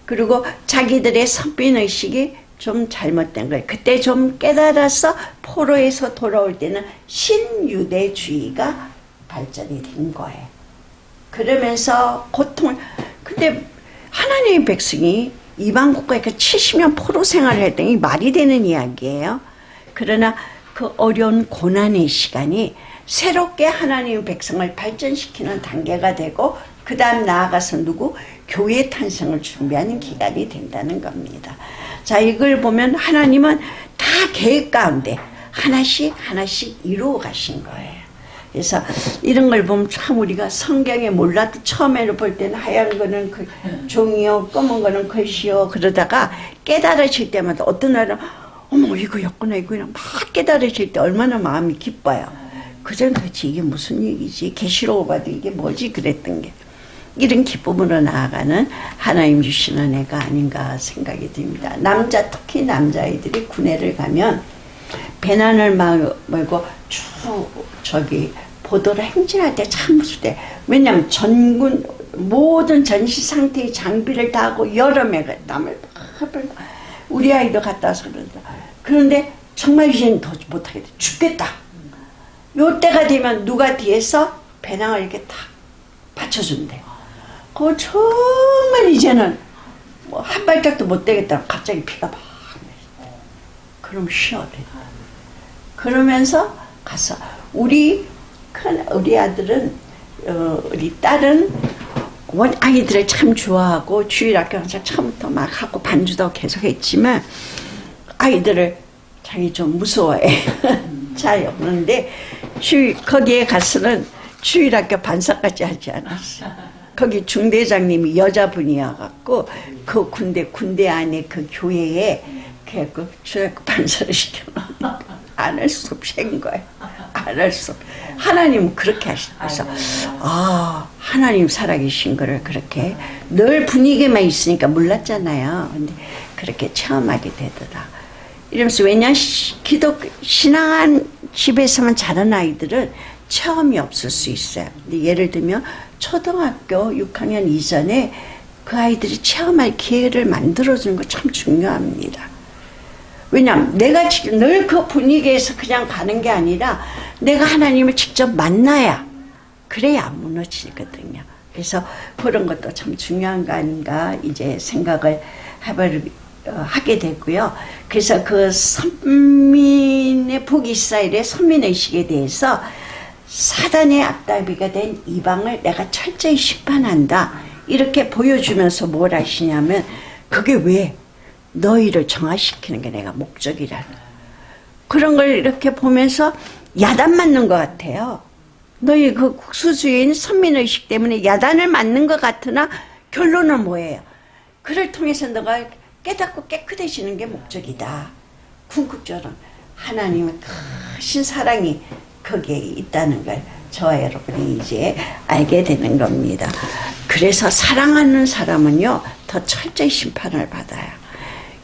Speaker 1: 그리고 자기들의 선민의식이 좀 잘못된 거예요. 그때 좀 깨달아서 포로에서 돌아올 때는 신유대주의가 발전이 된 거예요. 그러면서 고통을 근데 하나님의 백성이 이방 국가에 70년 포로 생활을 했더니 말이 되는 이야기예요. 그러나 그 어려운 고난의 시간이 새롭게 하나님의 백성을 발전시키는 단계가 되고 그 다음 나아가서 교회 탄생을 준비하는 기간이 된다는 겁니다. 자, 이걸 보면 하나님은 다 계획 가운데 하나씩 이루어 가신 거예요. 그래서 이런 걸 보면 참 우리가 성경에 몰라도 처음에는 볼 때는 하얀 거는 그 종이요 검은 거는 글씨요 그러다가 깨달아질 때마다 어떤 날은 어머 이거였구나 막 깨달아질 때 얼마나 마음이 기뻐요. 그전 도대체 이게 무슨 얘기지 계시록 봐도 이게 뭐지 그랬던 게 이런 기쁨으로 나아가는 하나님 주시는 애가 아닌가 생각이 듭니다. 특히 남자아이들이 군대를 가면 배낭을 말고 보도를 행진할 때 참 무섭대. 왜냐면 전군 모든 전시 상태의 장비를 다 하고 여름에 땀을 막 흘리고 우리 아이도 갔다 와서 그런다. 그런데 정말 이제는 더 못하겠다. 죽겠다. 요때가 되면 누가 뒤에서 배낭을 이렇게 탁 받쳐준대. 그거 정말 이제는 뭐 한 발짝도 못 되겠다. 갑자기 피가 막 그럼 쉬어야 돼. 그러면서 가서 우리 아들은 우리 딸은 아이들을 참 좋아하고 주일학교 가서 처음부터 막 하고 반주도 계속 했지만 아이들을 자기 좀 무서워해. 잘 없는데 거기에 가서는 주일학교 반사까지 하지 않았어. 거기 중대장님이 여자분이어갖고 그 군대 안에 그 교회에 그 주일학교 반사를 시켜놓은 안 할 수 없이 한 거예요. 안 할 수 없. 하나님은 그렇게 하셔서 하나님 살아계신 거를 그렇게 늘 분위기만 있으니까 몰랐잖아요. 근데 그렇게 체험하게 되더라. 이러면서 왜냐 신앙한 집에서만 자란 아이들은 체험이 없을 수 있어요. 근데 예를 들면 초등학교 6학년 이전에 그 아이들이 체험할 기회를 만들어주는 거 참 중요합니다. 왜냐하면 내가 늘 그 분위기에서 그냥 가는 게 아니라 내가 하나님을 직접 만나야 그래야 안 무너지거든요. 그래서 그런 것도 참 중요한 거 아닌가 이제 생각을 하게 되고요. 그래서 그 선민의 북이스라엘의 선민의식에 대해서 사단의 앞다리가 된 이방을 내가 철저히 심판한다. 이렇게 보여주면서 뭘 하시냐면 그게 왜 너희를 정화시키는 게 내가 목적이라는 그런 걸 이렇게 보면서 야단 맞는 것 같아요. 너희 그 국수주의인 선민의식 때문에 야단을 맞는 것 같으나 결론은 뭐예요? 그를 통해서 너가 깨닫고 깨끗해지는 게 목적이다. 궁극적으로 하나님의 크신 사랑이 거기에 있다는 걸 저와 여러분이 이제 알게 되는 겁니다. 그래서 사랑하는 사람은요 더 철저히 심판을 받아요.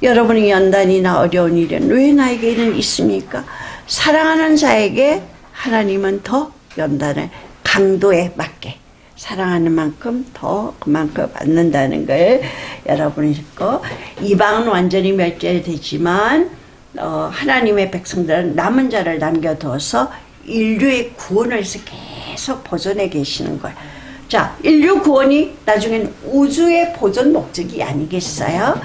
Speaker 1: 여러분이 연단이나 어려운 일은 왜 나에게는 있습니까? 사랑하는 자에게 하나님은 더 연단을 강도에 맞게 사랑하는 만큼 더 그만큼 받는다는 걸 여러분이 듣고 이방은 완전히 멸절되지만 하나님의 백성들은 남은 자를 남겨두어서 인류의 구원을 해서 계속 보존해 계시는 거예요. 자, 인류 구원이 나중엔 우주의 보존 목적이 아니겠어요?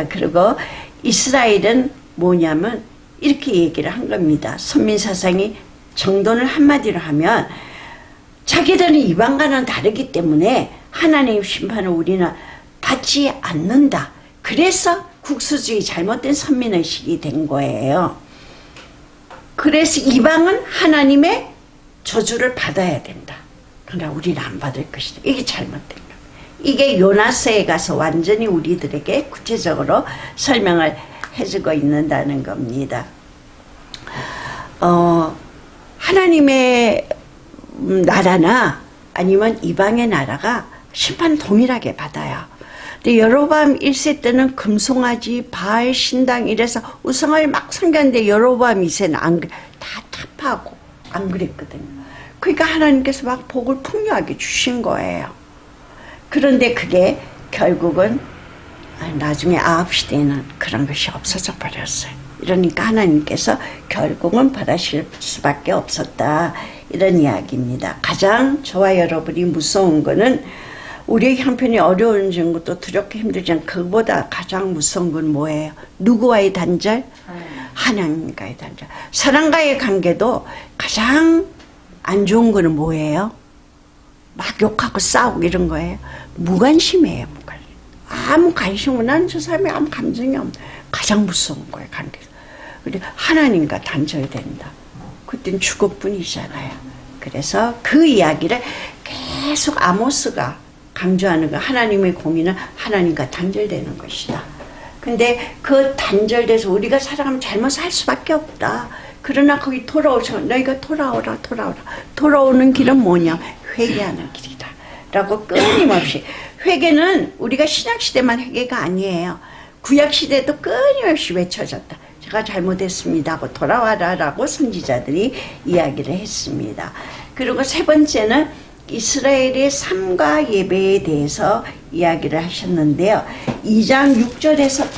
Speaker 1: 그리고 이스라엘은 뭐냐면 이렇게 얘기를 한 겁니다. 선민사상이 정돈을 한마디로 하면 자기들은 이방과는 다르기 때문에 하나님의 심판을 우리는 받지 않는다. 그래서 국수주의 잘못된 선민의식이 된 거예요. 그래서 이방은 하나님의 저주를 받아야 된다. 그러나 우리는 안 받을 것이다. 이게 잘못된 거예요. 이게 요나서에 가서 완전히 우리들에게 구체적으로 설명을 해주고 있는다는 겁니다. 하나님의 나라나 아니면 이방의 나라가 심판 동일하게 받아요. 근데 여로보암 1세 때는 금송아지, 바알, 신당 이래서 우상을 막 섬겼는데 여로보암 2세는 다 타파하고 안 그랬거든요. 그러니까 하나님께서 막 복을 풍요하게 주신 거예요. 그런데 그게 결국은 나중에 아합 시대에는 그런 것이 없어져 버렸어요. 이러니까 하나님께서 결국은 벌하실 수밖에 없었다. 이런 이야기입니다. 가장 저와 여러분이 무서운 거는 우리의 형편이 어려운 것도 두렵게 힘들지만 그보다 가장 무서운 건 뭐예요? 누구와의 단절? 하나님과의 단절. 사람과의 관계도 가장 안 좋은 거는 뭐예요? 막 욕하고 싸우고 이런 거예요. 무관심이에요. 무관심. 아무 관심 없는 나는 저 사람이 아무 감정이 없는 가장 무서운 거예요. 관계에서. 근데 하나님과 단절된다. 그땐 죽을 뿐이잖아요. 그래서 그 이야기를 계속 아모스가 강조하는 거. 하나님의 공의는 하나님과 단절되는 것이다. 근데 그 단절돼서 우리가 살아가면 잘못 살 수밖에 없다. 그러나 거기 돌아오셔. 너희가 돌아오라. 돌아오는 길은 뭐냐? 회개하는 길이다. 라고 끊임없이. 회개는 우리가 신약시대만 회개가 아니에요. 구약시대도 끊임없이 외쳐졌다. 제가 잘못했습니다 하고 돌아와라 라고 선지자들이 이야기를 했습니다. 그리고 세 번째는 이스라엘의 삶과 예배에 대해서 이야기를 하셨는데요. 2장 6절에서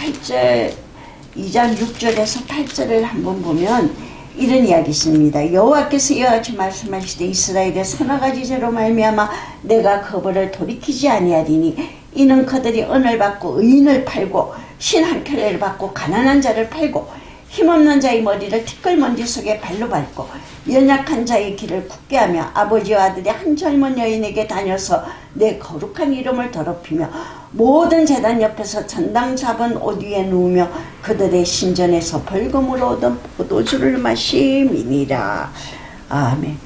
Speaker 1: 8절을 한번 보면 이런 이야기 있습니다. 여호와께서 이와 같이 말씀하시되 이스라엘의 서너 가지 죄로 말미암아 내가 그 벌을 돌이키지 아니하리니 이는 그들이 은을 받고 의인을 팔고 신 한 켤레를 받고 가난한 자를 팔고 힘없는 자의 머리를 티끌먼지 속에 발로 밟고 연약한 자의 길을 굳게 하며 아버지와 아들이 한 젊은 여인에게 다녀서 내 거룩한 이름을 더럽히며 모든 제단 옆에서 전당 잡은 옷 위에 누우며 그들의 신전에서 벌금으로 얻은 포도주를 마심이니라. 아멘.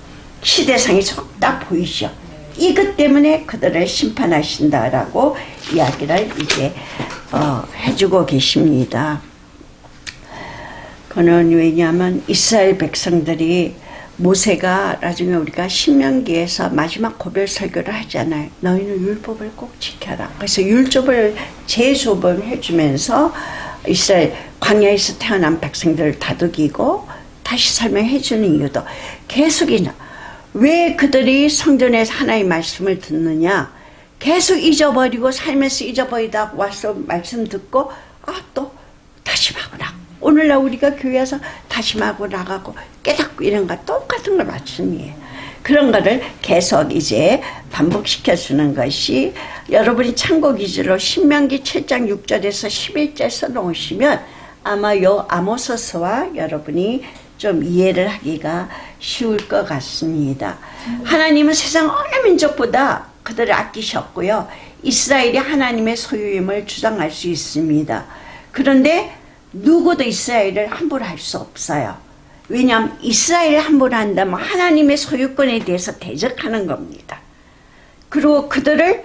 Speaker 1: 시대상이 딱 보이죠. 이것 때문에 그들을 심판하신다라고 이야기를 이제 해주고 계십니다. 그는 왜냐하면 이스라엘 백성들이 모세가 나중에 우리가 신명기에서 마지막 고별 설교를 하잖아요. 너희는 율법을 꼭 지켜라. 그래서 율법을 재조범 해주면서 이스라엘 광야에서 태어난 백성들을 다독이고 다시 설명해 주는 이유도 계속이나 왜 그들이 성전에서 하나의 말씀을 듣느냐. 계속 잊어버리고 삶에서 잊어버리다 와서 말씀 듣고 또 다짐하고 나고 오늘날 우리가 교회에서 다짐하고 나가고 깨닫고 이런 거 똑같은 걸 맞춤이에요. 그런 거를 계속 이제 반복시켜주는 것이 여러분이 참고 기준으로 신명기 7장 6절에서 11절 써놓으시면 아마 요 아모스서와 여러분이 좀 이해를 하기가 쉬울 것 같습니다. 하나님은 세상 어느 민족보다 그들을 아끼셨고요. 이스라엘이 하나님의 소유임을 주장할 수 있습니다. 그런데 누구도 이스라엘을 함부로 할 수 없어요. 왜냐하면 이스라엘을 함부로 한다면 하나님의 소유권에 대해서 대적하는 겁니다. 그리고 그들을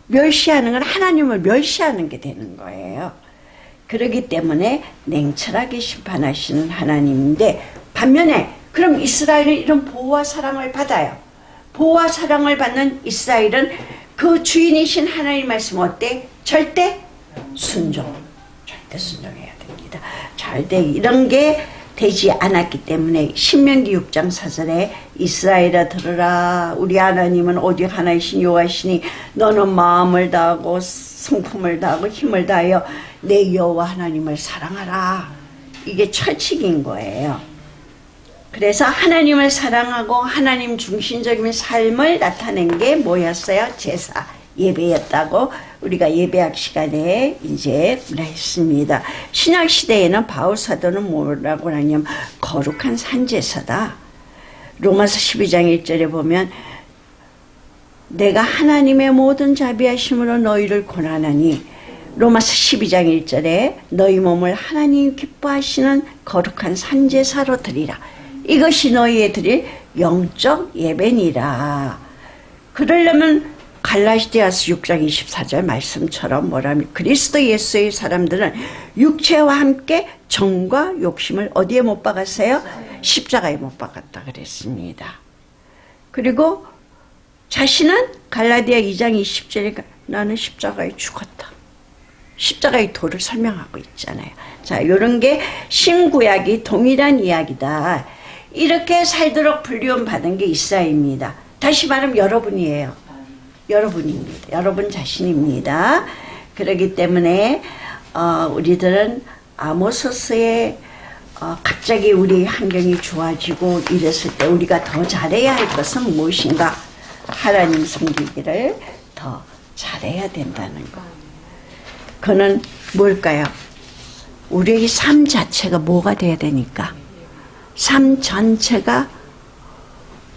Speaker 1: 멸시하는 건 하나님을 멸시하는 게 되는 거예요. 그렇기 때문에 냉철하게 심판하시는 하나님인데 반면에 그럼 이스라엘은 이런 보호와 사랑을 받아요. 보호와 사랑을 받는 이스라엘은 그 주인이신 하나님 말씀 어때? 절대 순종. 절대 순종해야 됩니다. 절대 이런 게 되지 않았기 때문에 신명기 6장 4절에 이스라엘아 들으라. 우리 하나님은 오직 하나이신 여호와시니 너는 마음을 다하고 성품을 다하고 힘을 다하여 내 여호와 하나님을 사랑하라. 이게 철칙인 거예요. 그래서 하나님을 사랑하고 하나님 중심적인 삶을 나타낸 게 뭐였어요? 제사, 예배였다고 우리가 예배학 시간에 이제 했습니다. 신약 시대에는 바울 사도는 뭐라고 하냐면 거룩한 산제사다. 로마서 12장 1절에 보면 내가 하나님의 모든 자비하심으로 너희를 권하나니 로마서 12장 1절에 너희 몸을 하나님 기뻐하시는 거룩한 산제사로 드리라. 이것이 너희의 드릴 영적 예배니라. 그러려면 갈라디아서 6장 24절 말씀처럼 뭐라면 그리스도 예수의 사람들은 육체와 함께 정과 욕심을 어디에 못 박았어요? 십자가에 못 박았다 그랬습니다. 그리고 자신은 갈라디아 2장 20절에 나는 십자가에 죽었다. 십자가의 도를 설명하고 있잖아요. 자, 이런 게 신구약이 동일한 이야기다. 이렇게 살도록 불리움 받은 게 이사야입니다. 다시 말하면 여러분이에요. 여러분입니다. 여러분 자신입니다. 그렇기 때문에 우리들은 아모스서에 갑자기 우리 환경이 좋아지고 이랬을 때 우리가 더 잘해야 할 것은 무엇인가? 하나님 섬기기를 더 잘해야 된다는 것. 그는 뭘까요? 우리의 삶 자체가 뭐가 돼야 되니까? 삶 전체가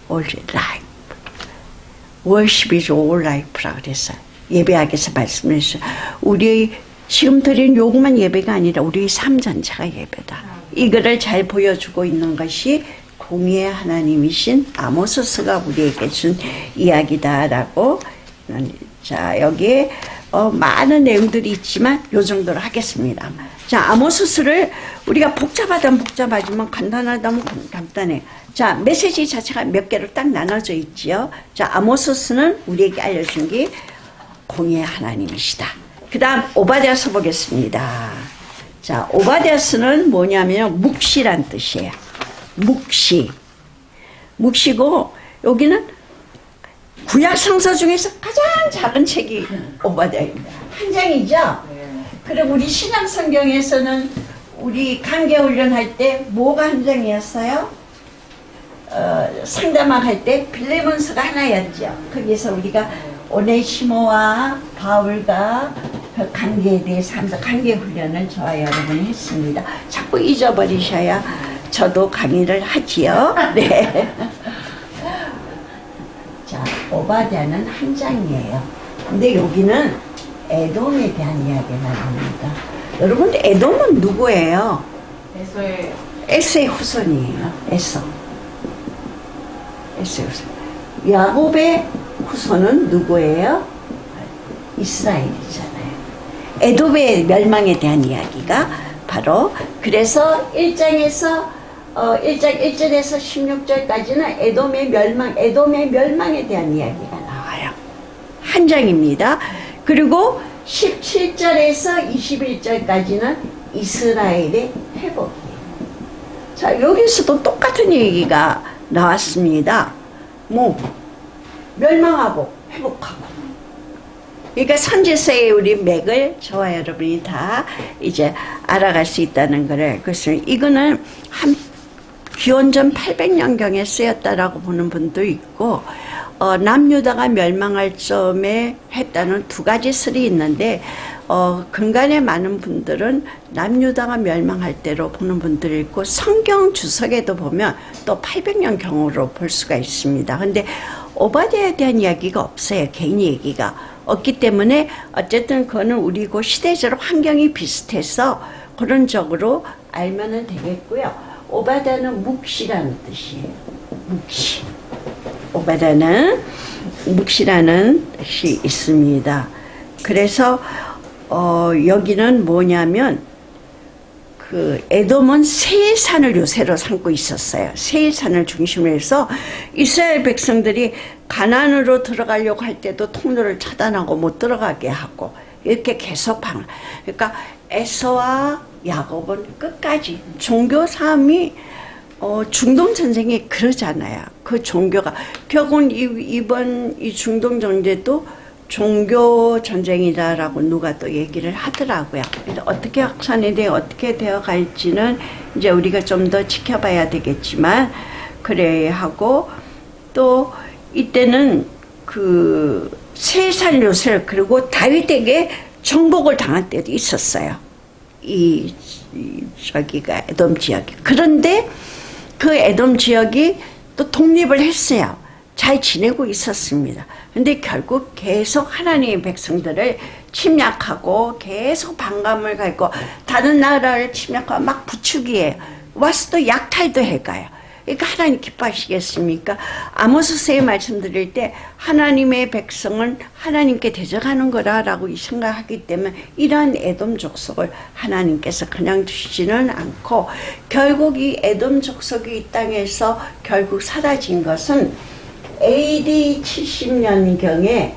Speaker 1: all life. worship is all life라고 그랬어요. 예배학에서 말씀을 했어요. 우리의 지금 드린 요구만 예배가 아니라 우리의 삶 전체가 예배다. 이거를 잘 보여주고 있는 것이 공의의 하나님이신 아모스가 우리에게 준 이야기다라고. 자, 여기에 많은 내용들이 있지만 요 정도로 하겠습니다. 자, 아모스를 우리가 복잡하다면 복잡하지만 간단하다면 간단해. 자, 메시지 자체가 몇 개로 딱 나눠져 있지요. 자, 아모스는 우리에게 알려준 게 공의의 하나님이시다. 그 다음 오바댜서 보겠습니다. 자, 오바댜서는 뭐냐면 묵시란 뜻이에요. 묵시. 묵시고 여기는 구약 성서 중에서 가장 작은 책이 오바댜입니다. 한 장이죠. 그리고 우리 신약 성경에서는 우리 강계 훈련할 때 뭐가 한 장이었어요? 상담학 할 때 빌레몬서가 하나였죠. 거기서 우리가 오네시모와 바울과 그 관계에 대해서 하면서 관계 훈련을 저와 여러분이 했습니다. 자꾸 잊어버리셔야 저도 강의를 하지요. 네. 자, 오바댜는 한 장이에요. 근데 여기는 에돔에 대한 이야기가 나옵니다. 여러분, 에돔은 누구예요? 에서의 후손이에요. 에서의 후손. 야곱의 후손은 누구예요? 이스라엘이잖아요. 에돔의 멸망에 대한 이야기가 바로 그래서 1장에서 1장 1절에서 16절까지는 에돔의 멸망에 대한 이야기가 나와요. 한 장입니다. 그리고 17절에서 21절까지는 이스라엘의 회복이에요. 자, 여기서도 똑같은 얘기가 나왔습니다. 뭐 멸망하고 회복하고. 그러니까 선지서의 우리 맥을 저와 여러분이 다 이제 알아갈 수 있다는 거를. 그래서 이거는 한 기원전 800년경에 쓰였다라고 보는 분도 있고, 남유다가 멸망할 점에 했다는 두 가지 설이 있는데, 근간에 많은 분들은 남유다가 멸망할 때로 보는 분들이 있고, 성경 주석에도 보면 또 800년경으로 볼 수가 있습니다. 근데 오바댜에 대한 이야기가 없어요. 개인 얘기가 없기 때문에 어쨌든 그거는 우리고 시대적 환경이 비슷해서 그런적으로 알면은 되겠고요. 오바댜는 묵시라는 뜻이에요. 묵시. 오바댜는 묵시라는 뜻이 있습니다. 그래서 여기는 뭐냐면 그 에돔은 세일산을 요새로 삼고 있었어요. 세일산을 중심으로 해서 이스라엘 백성들이 가나안으로 들어가려고 할 때도 통로를 차단하고 못 들어가게 하고 이렇게 계속 그러니까 에서와 야곱은 끝까지 종교 싸움이 중동 전쟁이 그러잖아요. 그 종교가 결국은 이번 이 중동 전쟁도 종교 전쟁이다라고 누가 또 얘기를 하더라고요. 어떻게 확산이 돼 어떻게 되어 갈지는 이제 우리가 좀 더 지켜봐야 되겠지만 그래야 하고 또 이때는 그 세살 요셉 그리고 다윗에게 정복을 당할 때도 있었어요. 저기가 에돔 지역이. 그런데 그 에돔 지역이 또 독립을 했어요. 잘 지내고 있었습니다. 근데 결국 계속 하나님의 백성들을 침략하고 계속 반감을 갖고 다른 나라를 침략하고 막 부추기해요. 와서 또 약탈도 해가요. 그러니까 하나님 기뻐하시겠습니까? 아모스서에 말씀드릴 때 하나님의 백성은 하나님께 대적하는 거라라고 생각하기 때문에 이러한 에돔 족속을 하나님께서 그냥 두시지는 않고 결국 이 에돔 족속이 이 땅에서 결국 사라진 것은 AD 70년경에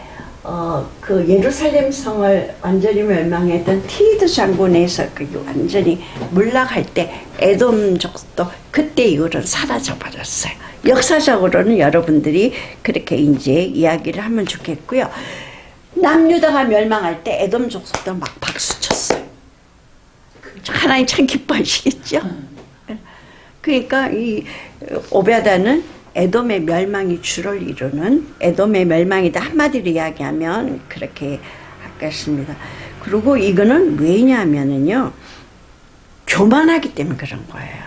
Speaker 1: 그 예루살렘 성을 완전히 멸망했던 티드 장군에서 그 완전히 몰락할 때 에돔족도 그때 이후로는 사라져 버렸어요. 역사적으로는 여러분들이 그렇게 이제 이야기를 하면 좋겠고요. 남유다가 멸망할 때 에돔 족속도 막 박수 쳤어요. 하나님 참 기뻐하시겠죠. 그러니까 이 오베다는 에돔의 멸망이 주를 이루는 에돔의 멸망이다 한마디로 이야기하면 그렇게 하겠습니다. 그리고 이거는 왜냐하면은요 교만하기 때문에 그런 거예요.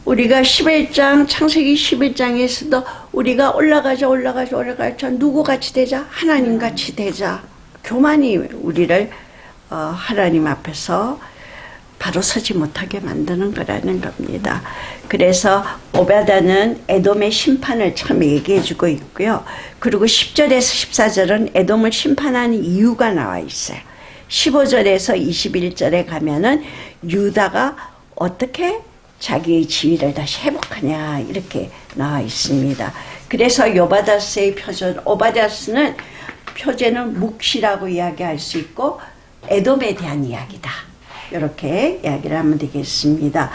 Speaker 1: 우리가 11장 창세기 11장에서도 우리가 올라가자 누구같이 되자 하나님같이 되자 교만이 우리를 하나님 앞에서 바로 서지 못하게 만드는 거라는 겁니다. 그래서 오베다는 에돔의 심판을 참 얘기해 주고 있고요. 그리고 10절에서 14절은 에돔을 심판하는 이유가 나와 있어요. 15절에서 21절에 가면은 유다가 어떻게 자기의 지위를 다시 회복하냐 이렇게 나와 있습니다. 그래서 요바다스의 표준, 오바다스는 표제는 묵시라고 이야기할 수 있고 에돔에 대한 이야기다. 이렇게 이야기를 하면 되겠습니다.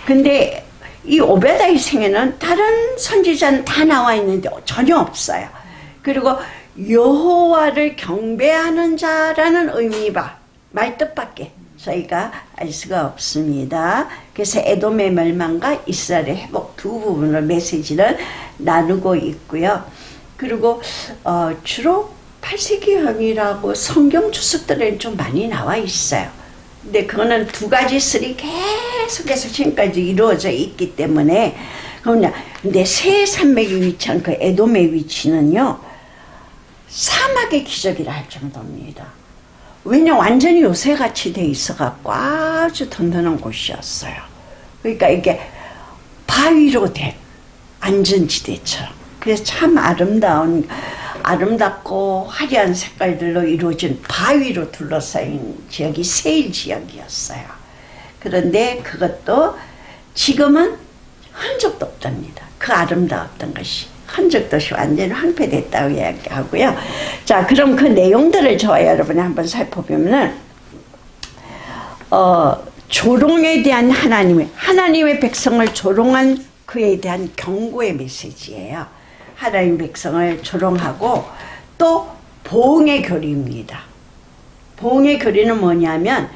Speaker 1: 근데 이 오베다의 생에는 다른 선지자는 다 나와 있는데 전혀 없어요. 그리고 여호와를 경배하는 자라는 의미가 말뜻밖에 저희가 알 수가 없습니다. 그래서 에돔의 멸망과 이스라엘의 회복 두 부분을 메시지를 나누고 있고요. 그리고 주로 8세기형이라고 성경 주석들에 좀 많이 나와 있어요. 근데 그거는 두 가지 설이 계속해서 지금까지 이루어져 있기 때문에 근데 새 산맥이 위치한 그 에돔의 위치는요 사막의 기적이라 할 정도입니다. 왜냐 완전히 요새같이 돼 있어갖고 아주 든든한 곳이었어요. 그러니까 이게 바위로 된 안전지대처럼 그래서 참 아름답고 화려한 색깔들로 이루어진 바위로 둘러싸인 지역이 세일 지역이었어요. 그런데 그것도 지금은 흔적도 없답니다. 그 아름다웠던 것이 흔적도 없이 완전히 황폐됐다고 이야기하고요. 자, 그럼 그 내용들을 저와 여러분이 한번 살펴보면은 조롱에 대한 하나님의 백성을 조롱한 그에 대한 경고의 메시지예요. 하나님 백성을 조롱하고 또 보응의 교리입니다. 보응의 교리는 뭐냐면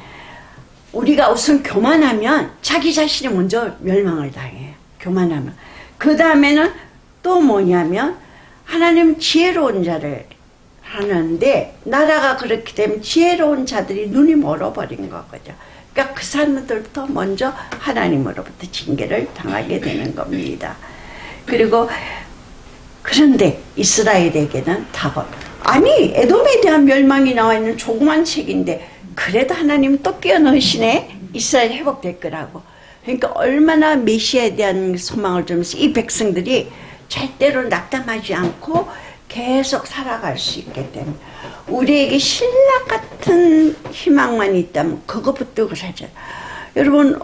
Speaker 1: 우리가 우선 교만하면 자기 자신이 먼저 멸망을 당해요. 교만하면. 그 다음에는 또 뭐냐면 하나님 지혜로운 자를 하는데 나라가 그렇게 되면 지혜로운 자들이 눈이 멀어버린 거거든요. 그러니까 그 사람들부터 먼저 하나님으로부터 징계를 당하게 되는 겁니다. 그리고 그런데 이스라엘에게는 답은 아니 에돔에 대한 멸망이 나와 있는 조그만 책인데 그래도 하나님 또 끼워넣으시네. 이스라엘 회복될 거라고. 그러니까 얼마나 메시아에 대한 소망을 주면서 이 백성들이 절대로 낙담하지 않고 계속 살아갈 수 있기 때문에 우리에게 신락 같은 희망만 있다면 그것부터 그러죠. 여러분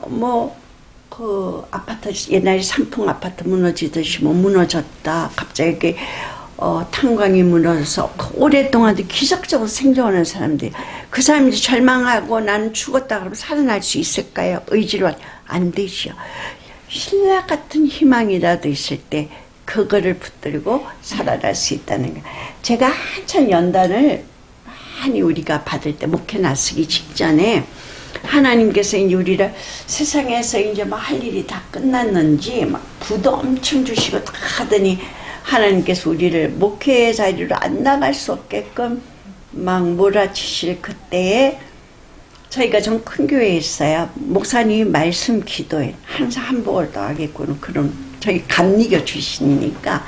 Speaker 1: 그 아파트 옛날에 삼풍 아파트 무너지듯이 무너졌다 갑자기 탄광이 무너져서 오랫동안 기적적으로 생존하는 사람들이 그 사람들이 절망하고 나는 죽었다 그러면 살아날 수 있을까요? 의지로 안 되죠. 신라 같은 희망이라도 있을 때 그거를 붙들고 살아갈 수 있다는 거예요. 제가 한참 연단을 많이 우리가 받을 때 목회 나서기 직전에 하나님께서 이제 우리를 세상에서 이제 막 할 일이 다 끝났는지 막 부도 엄청 주시고 다 하더니 하나님께서 우리를 목회 자리로 안 나갈 수 없게끔 막 몰아치실 그때에 저희가 좀 큰 교회에 있어요. 목사님이 말씀 기도에 항상 한복을 더하겠구나 그런 저희 감리교 출신이니까.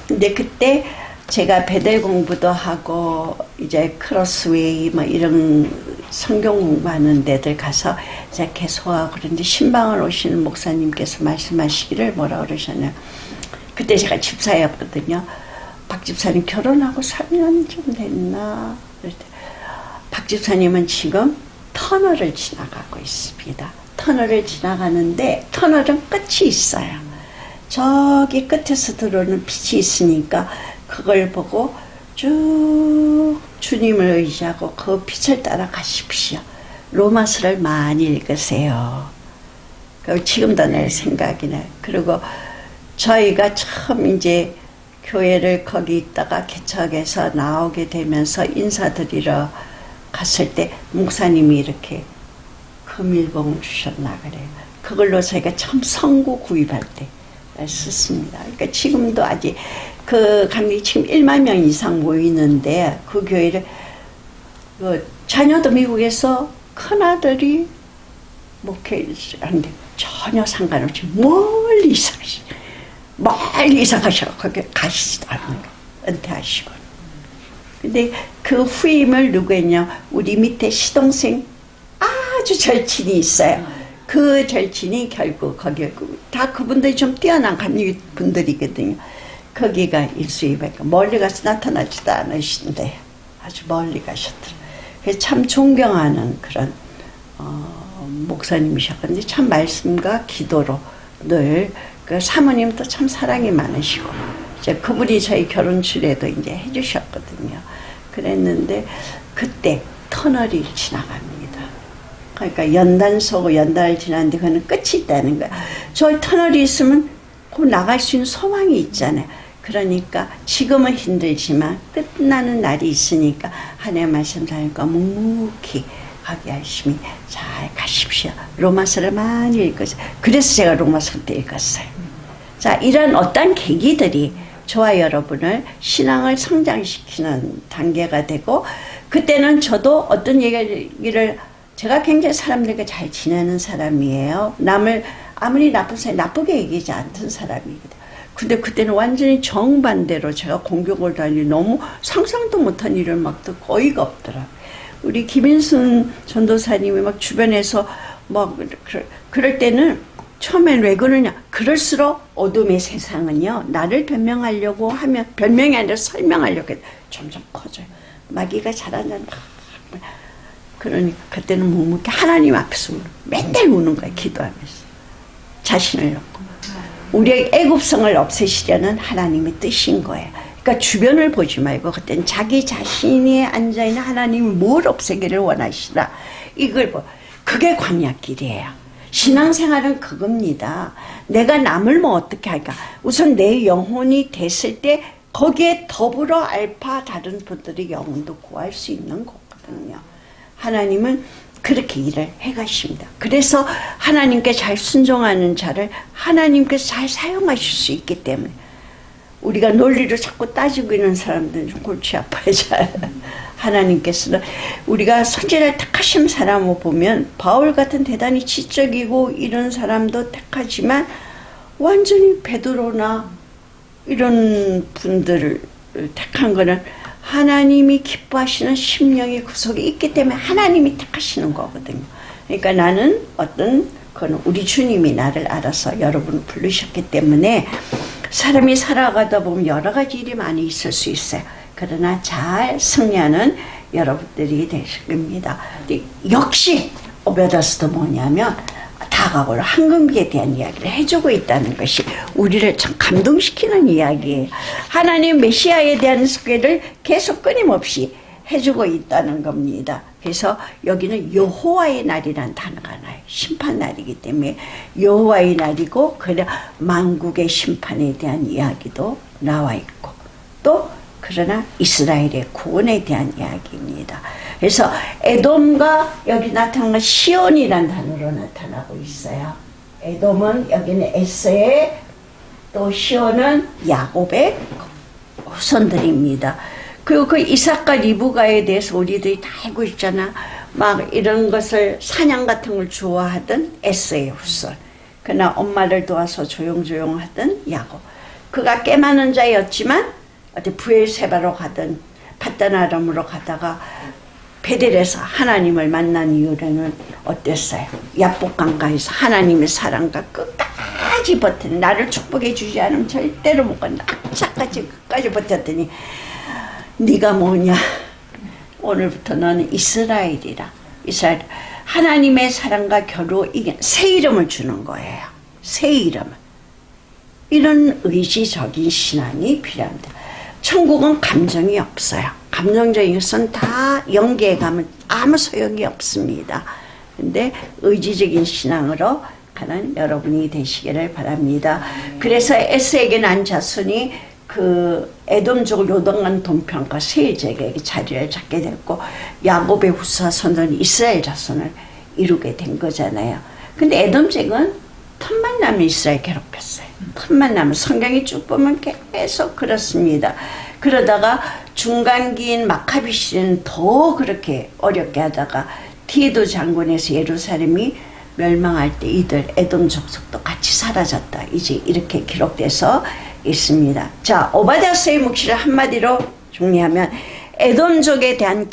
Speaker 1: 근데 그때 제가 베델 공부도 하고 이제 크로스웨이 뭐 이런 성경 공부하는 데들 가서 이제 개소하고 그런데 신방을 오시는 목사님께서 말씀하시기를 뭐라 그러셨냐면 그때 제가 집사였거든요. 박 집사님 결혼하고 3년 좀 됐나? 박 집사님은 지금 터널을 지나가고 있습니다. 터널을 지나가는데 터널은 끝이 있어요. 저기 끝에서 들어오는 빛이 있으니까 그걸 보고 쭉 주님을 의지하고 그 빛을 따라 가십시오. 로마서를 많이 읽으세요. 지금도 내 생각이 나요. 그리고 저희가 처음 이제 교회를 거기 있다가 개척해서 나오게 되면서 인사드리러 갔을 때 목사님이 이렇게 금일봉을 주셨나 그래요. 그걸로 저희가 처음 성구 구입할 때 썼습니다. 그러니까 지금도 아직 그 감리 지금 1만 명 이상 모이는데 그 교회를 그 자녀도 미국에서 큰아들이 목회를 하는데 전혀 상관없이 멀리 이사가셔 거기 가시지도 않는 거예요. 은퇴하시고. 근데 그 후임을 누구 했냐 우리 밑에 시동생 아주 절친이 있어요. 그 절친이 결국 거기 다 그분들이 좀 뛰어난 감리 분들이거든요. 거기가 일수이밖에 멀리 가서 나타나지도 않으신데 아주 멀리 가셨더라고요. 그래서 참 존경하는 그런 목사님이셨는데 참 말씀과 기도로 늘 그 사모님도 참 사랑이 많으시고 이제 그분이 저희 결혼식에도 이제 해주셨거든요. 그랬는데 그때 터널이 지나갑니다. 그러니까 연단서고 연단을 지났는데 그거는 끝이 있다는 거야. 저 터널이 있으면 곧 나갈 수 있는 소망이 있잖아요. 그러니까 지금은 힘들지만 끝나는 날이 있으니까 하나님의 말씀 다니까 묵묵히 하기 열심히 잘 가십시오. 로마서를 많이 읽었어요. 그래서 제가 로마서 그때 읽었어요. 자, 이런 어떤 계기들이 저와 여러분을 신앙을 성장시키는 단계가 되고 그때는 저도 어떤 얘기를 제가 굉장히 사람들과 잘 지내는 사람이에요. 남을 아무리 나쁜 사람이 나쁘게 얘기하지 않던 사람이거든요. 근데 그때는 완전히 정반대로 제가 공격을 다니 너무 상상도 못한 일을 막 듣고 어이가 없더라고요. 우리 김인순 전도사님이 막 주변에서 막 그럴 때는 처음엔 왜 그러냐. 그럴수록 어둠의 세상은요. 나를 변명하려고 하면 변명이 아니라 설명하려고 해도 점점 커져요. 마귀가 자라는 그러니까 그때는 묵묵히 하나님 앞에서 맨날 우는 거예요. 기도하면서. 자신을 놓고. 우리의 애굽성을 없애시려는 하나님의 뜻인 거예요. 그러니까 주변을 보지 말고 그때는 자기 자신이 앉아있는 하나님이 뭘 없애기를 원하시나 이걸 그게 광야길이에요. 신앙생활은 그겁니다. 내가 남을 뭐 어떻게 할까. 우선 내 영혼이 됐을 때 거기에 더불어 알파 다른 분들의 영혼도 구할 수 있는 거거든요. 하나님은 그렇게 일을 해가십니다. 그래서 하나님께 잘 순종하는 자를 하나님께서 잘 사용하실 수 있기 때문에 우리가 논리를 자꾸 따지고 있는 사람들은 좀 골치 아파요. 하나님께서는 우리가 선지자를 택하신 사람을 보면 바울 같은 대단히 지적이고 이런 사람도 택하지만 완전히 베드로나 이런 분들을 택한 거는 하나님이 기뻐하시는 심령의 구속이 있기 때문에 하나님이 택하시는 거거든요. 그러니까 나는 그건 우리 주님이 나를 알아서 여러분을 부르셨기 때문에 사람이 살아가다 보면 여러 가지 일이 많이 있을 수 있어요. 그러나 잘 승리하는 여러분들이 되실 겁니다. 역시 오베다스도 뭐냐면 다가올 황금기에 대한 이야기를 해주고 있다는 것이 우리를 참 감동시키는 이야기예요. 하나님 메시아에 대한 소개를 계속 끊임없이 해주고 있다는 겁니다. 그래서 여기는 여호와의 날이라는 단어가 나요. 심판 날이기 때문에 여호와의 날이고, 그래 만국의 심판에 대한 이야기도 나와 있고, 또 그러나 이스라엘의 구원에 대한 이야기입니다. 그래서 에돔과 여기 나타난 건 시온이라는 단어로 나타나고 있어요. 에돔은 여기는 에서의, 또 시온은 야곱의 후손들입니다. 그리고 그 이삭과 리브가에 대해서 우리들이 다 알고 있잖아. 막 이런 것을 사냥 같은 걸 좋아하던 에서의 후손. 그러나 엄마를 도와서 조용조용 하던 야곱. 그가 꽤 많은 자였지만 어디 브엘세바로 가든 밧다나람으로 가다가 베델에서 하나님을 만난 이후로는 어땠어요? 야복강가에서 하나님의 사랑과 끝까지 버티는, 나를 축복해 주지 않으면 절대로 못 간다. 악착같이 끝까지 버텼더니 네가 뭐냐? 오늘부터 너는 이스라엘이라. 이스라엘. 하나님의 사랑과 겨루 이긴 새 이름을 주는 거예요. 새 이름을. 이런 의지적인 신앙이 필요합니다. 천국은 감정이 없어요. 감정적인 것은 다 연계해 가면 아무 소용이 없습니다. 근데 의지적인 신앙으로 가는 여러분이 되시기를 바랍니다. 그래서 에스에게 난 자손이 그 에돔족 요동강 동편과 세일제에게 자리를 잡게 됐고, 야곱의 후사손은 이스라엘 자손을 이루게 된 거잖아요. 근데 에돔족은 틈만 나면 이스라엘 괴롭혔어요. 틈만 나면 성경이 쭉 보면 계속 그렇습니다. 그러다가 중간기인 마카비 시대는 더 그렇게 어렵게 하다가 디도 장군에서 예루살렘이 멸망할 때 이들 에돔 족속도 같이 사라졌다. 이제 이렇게 기록돼서 있습니다. 자, 오바댜서의 묵시를 한마디로 정리하면 에돔족에 대한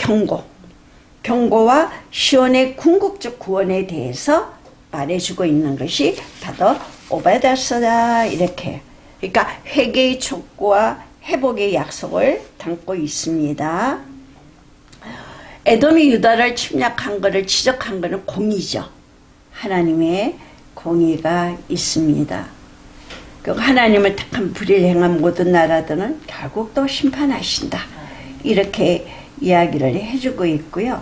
Speaker 1: 경고와 시온의 궁극적 구원에 대해서 말해주고 있는 것이 바로 오바댜서다. 이렇게. 그러니까 회개의 촉구와 회복의 약속을 담고 있습니다. 에돔이 유다를 침략한 것을 지적한 것은 공의죠. 하나님의 공의가 있습니다. 하나님을 택한 불의를 행한 모든 나라들은 결국 또 심판하신다. 이렇게 이야기를 해주고 있고요.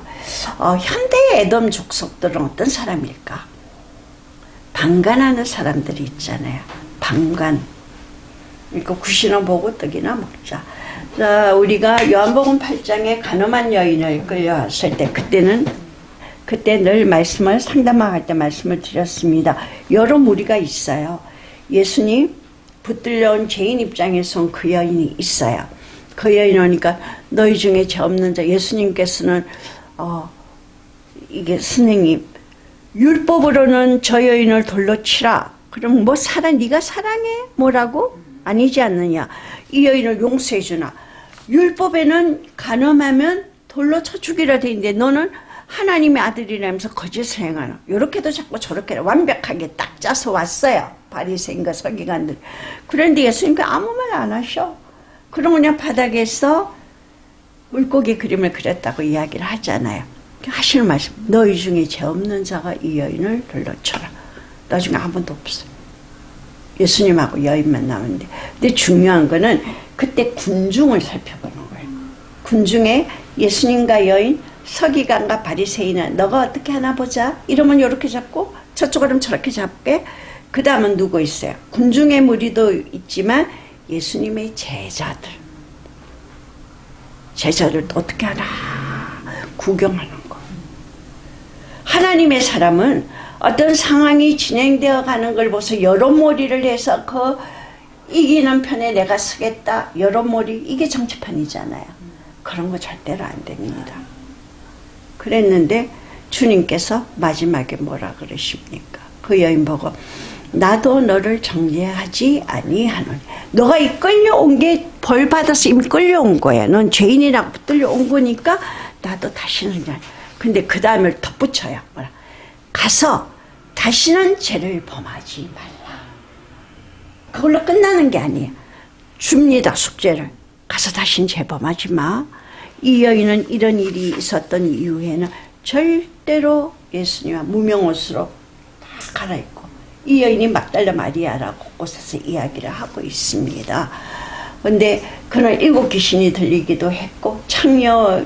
Speaker 1: 현대의 에돔 족속들은 어떤 사람일까? 방관하는 사람들이 있잖아요. 방관. 그러니까 구신을 보고 떡이나 먹자. 자, 우리가 요한복음 8장에 가늠한 여인을 끌려왔을 때, 그때 늘 말씀을 상담할 때 말씀을 드렸습니다. 여러 무리가 있어요. 예수님 붙들려온 죄인 입장에선 그 여인이 있어요. 그 여인 오니까 너희 중에 죄 없는 자, 예수님께서는 이게 선생님 율법으로는 저 여인을 돌로 치라. 그럼 뭐 네가 사랑해? 뭐라고? 아니지 않느냐. 이 여인을 용서해 주나. 율법에는 간음하면 돌로 쳐 죽이라 돼 있는데 너는 하나님의 아들이라면서 거짓을 행하나. 이렇게도 자꾸 저렇게 완벽하게 딱 짜서 왔어요. 바리새인과 서기관들. 그런데 예수님께서 아무 말 안 하셔. 그럼 그냥 바닥에서 물고기 그림을 그렸다고 이야기를 하잖아요. 하시는 말씀, 너희 중에 죄 없는 자가 이 여인을 돌로 쳐라. 너 중에 아무도 없어. 예수님하고 여인만 나오는데. 근데 중요한 거는 그때 군중을 살펴보는 거예요. 군중에 예수님과 여인, 서기관과 바리새인은 너가 어떻게 하나 보자. 이러면 이렇게 잡고 저쪽으로는 저렇게 잡게. 그 다음은 누구 있어요? 군중의 무리도 있지만 예수님의 제자들 어떻게 하나 구경하는 거. 하나님의 사람은 어떤 상황이 진행되어 가는 걸 보면서 여론몰이를 해서 그 이기는 편에 내가 서겠다. 여론몰이, 이게 정치판이잖아요. 그런 거 절대로 안 됩니다. 그랬는데 주님께서 마지막에 뭐라 그러십니까? 그 여인 보고 나도 너를 정죄하지 아니하노니. 너가 이 끌려온 게 벌 받아서 이미 끌려온 거야. 넌 죄인이라고 붙들려온 거니까 나도 다시는. 근데 그 다음을 덧붙여요. 뭐라? 가서 다시는 죄를 범하지 말라. 그걸로 끝나는 게 아니에요. 줍니다, 숙제를. 가서 다시는 죄 범하지 마. 이 여인은 이런 일이 있었던 이후에는 절대로 예수님과 무명옷으로 다 갈아입고, 이 여인이 막달라 마리아라고 곳곳에서 이야기를 하고 있습니다. 근데 그날 7 귀신이 들리기도 했고 창녀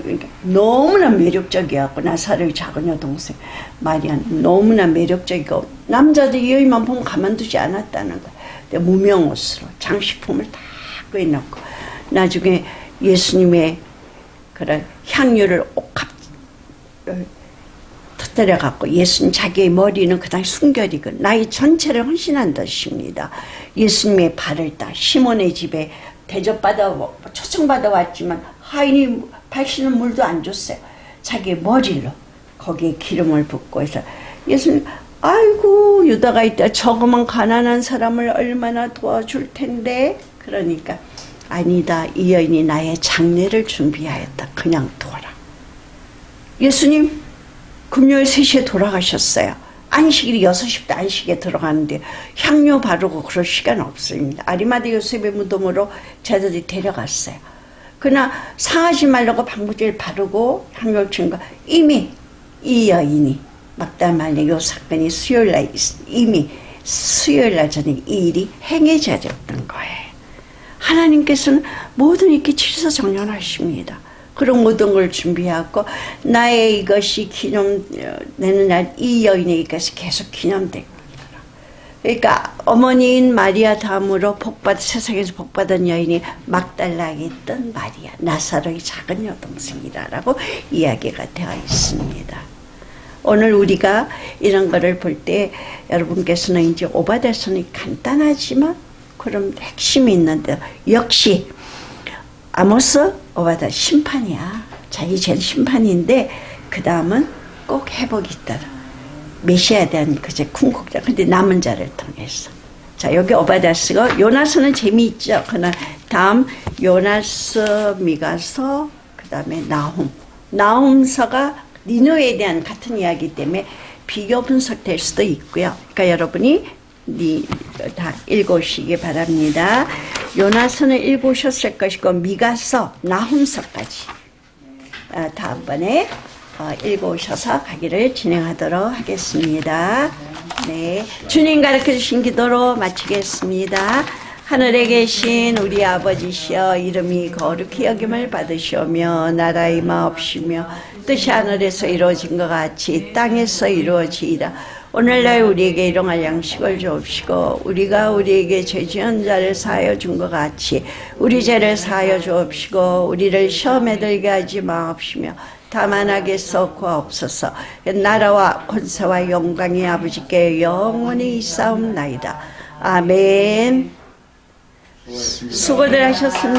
Speaker 1: 너무나 매력적이었고 나사로의 작은 여동생 마리아는 너무나 매력적이고 남자들 이 여인만 보면 가만두지 않았다는 거예요. 근데 무명옷으로 장식품을 다 꿰놓고 나중에 예수님의 그런 향유를 옥합 터뜨려 갖고 예수님 자기의 머리는 그냥 순결이고 나의 전체를 헌신한 뜻입니다. 예수님의 발을 다 시몬의 집에 대접받아 초청받아 왔지만 하인이 발 씻는 물도 안 줬어요. 자기 머리로 거기에 기름을 붓고 해서 예수님 아이고 유다가 있다 저거만 가난한 사람을 얼마나 도와줄 텐데 그러니까 아니다 이 여인이 나의 장례를 준비하였다 그냥 둬라. 예수님 금요일 3시에 돌아가셨어요. 안식일이 6시부터 안식에 들어가는데 향료 바르고 그럴 시간 없습니다. 아리마대 요셉의 무덤으로 제자들이 데려갔어요. 그러나 상하지 말라고 방부제를 바르고 향료를 친 거 이미 이 여인이 막달마리아 요 사건이 수요일날 이미 수요일날 저녁 이 일이 행해져졌던 거예요. 하나님께서는 모든 이렇게 질서정연하십니다. 그런 모든 걸 준비하고 나의 이것이 기념되는 날 이 여인의 이것이 계속 기념되고 그러니까 어머니인 마리아 다음으로 세상에서 복받은 여인이 막달라에 있던 마리아 나사로의 작은 여동생이라고 이야기가 되어 있습니다. 오늘 우리가 이런 거를 볼 때 여러분께서는 이제 오바데서는 간단하지만 그런 핵심이 있는데 역시 아모스 오바다 심판이야. 자기 죄는 심판인데 그 다음은 꼭 회복이 있더라. 메시아에 대한 그제 궁극자. 근데 남은 자를 통해서. 자 여기 오바다스가 요나서는 재미있죠. 그러나 다음 요나서, 미가서, 그 다음에 나훔. 나훔서가 니느웨에 대한 같은 이야기 때문에 비교 분석될 수도 있고요. 그러니까 여러분이 다 읽으시기 바랍니다. 요나서는 읽으셨을 것이고 미가서, 나훔서까지 다음번에 읽으셔서 가기를 진행하도록 하겠습니다. 네, 주님 가르쳐 주신 기도로 마치겠습니다. 하늘에 계신 우리 아버지시여 이름이 거룩히 여김을 받으시오며 나라의 마옵시며 뜻이 하늘에서 이루어진 것 같이 땅에서 이루어지이다. 오늘날 우리에게 일용할 양식을 주옵시고 우리가 우리에게 죄 지은 자를 사하여 준 것 같이 우리 죄를 사하여 주옵시고 우리를 시험에 들게 하지 마옵시며 다만 악에서 구하옵소서. 나라와 권세와 영광이 아버지께 영원히 있사옵나이다. 아멘. 수고들 하셨습니다.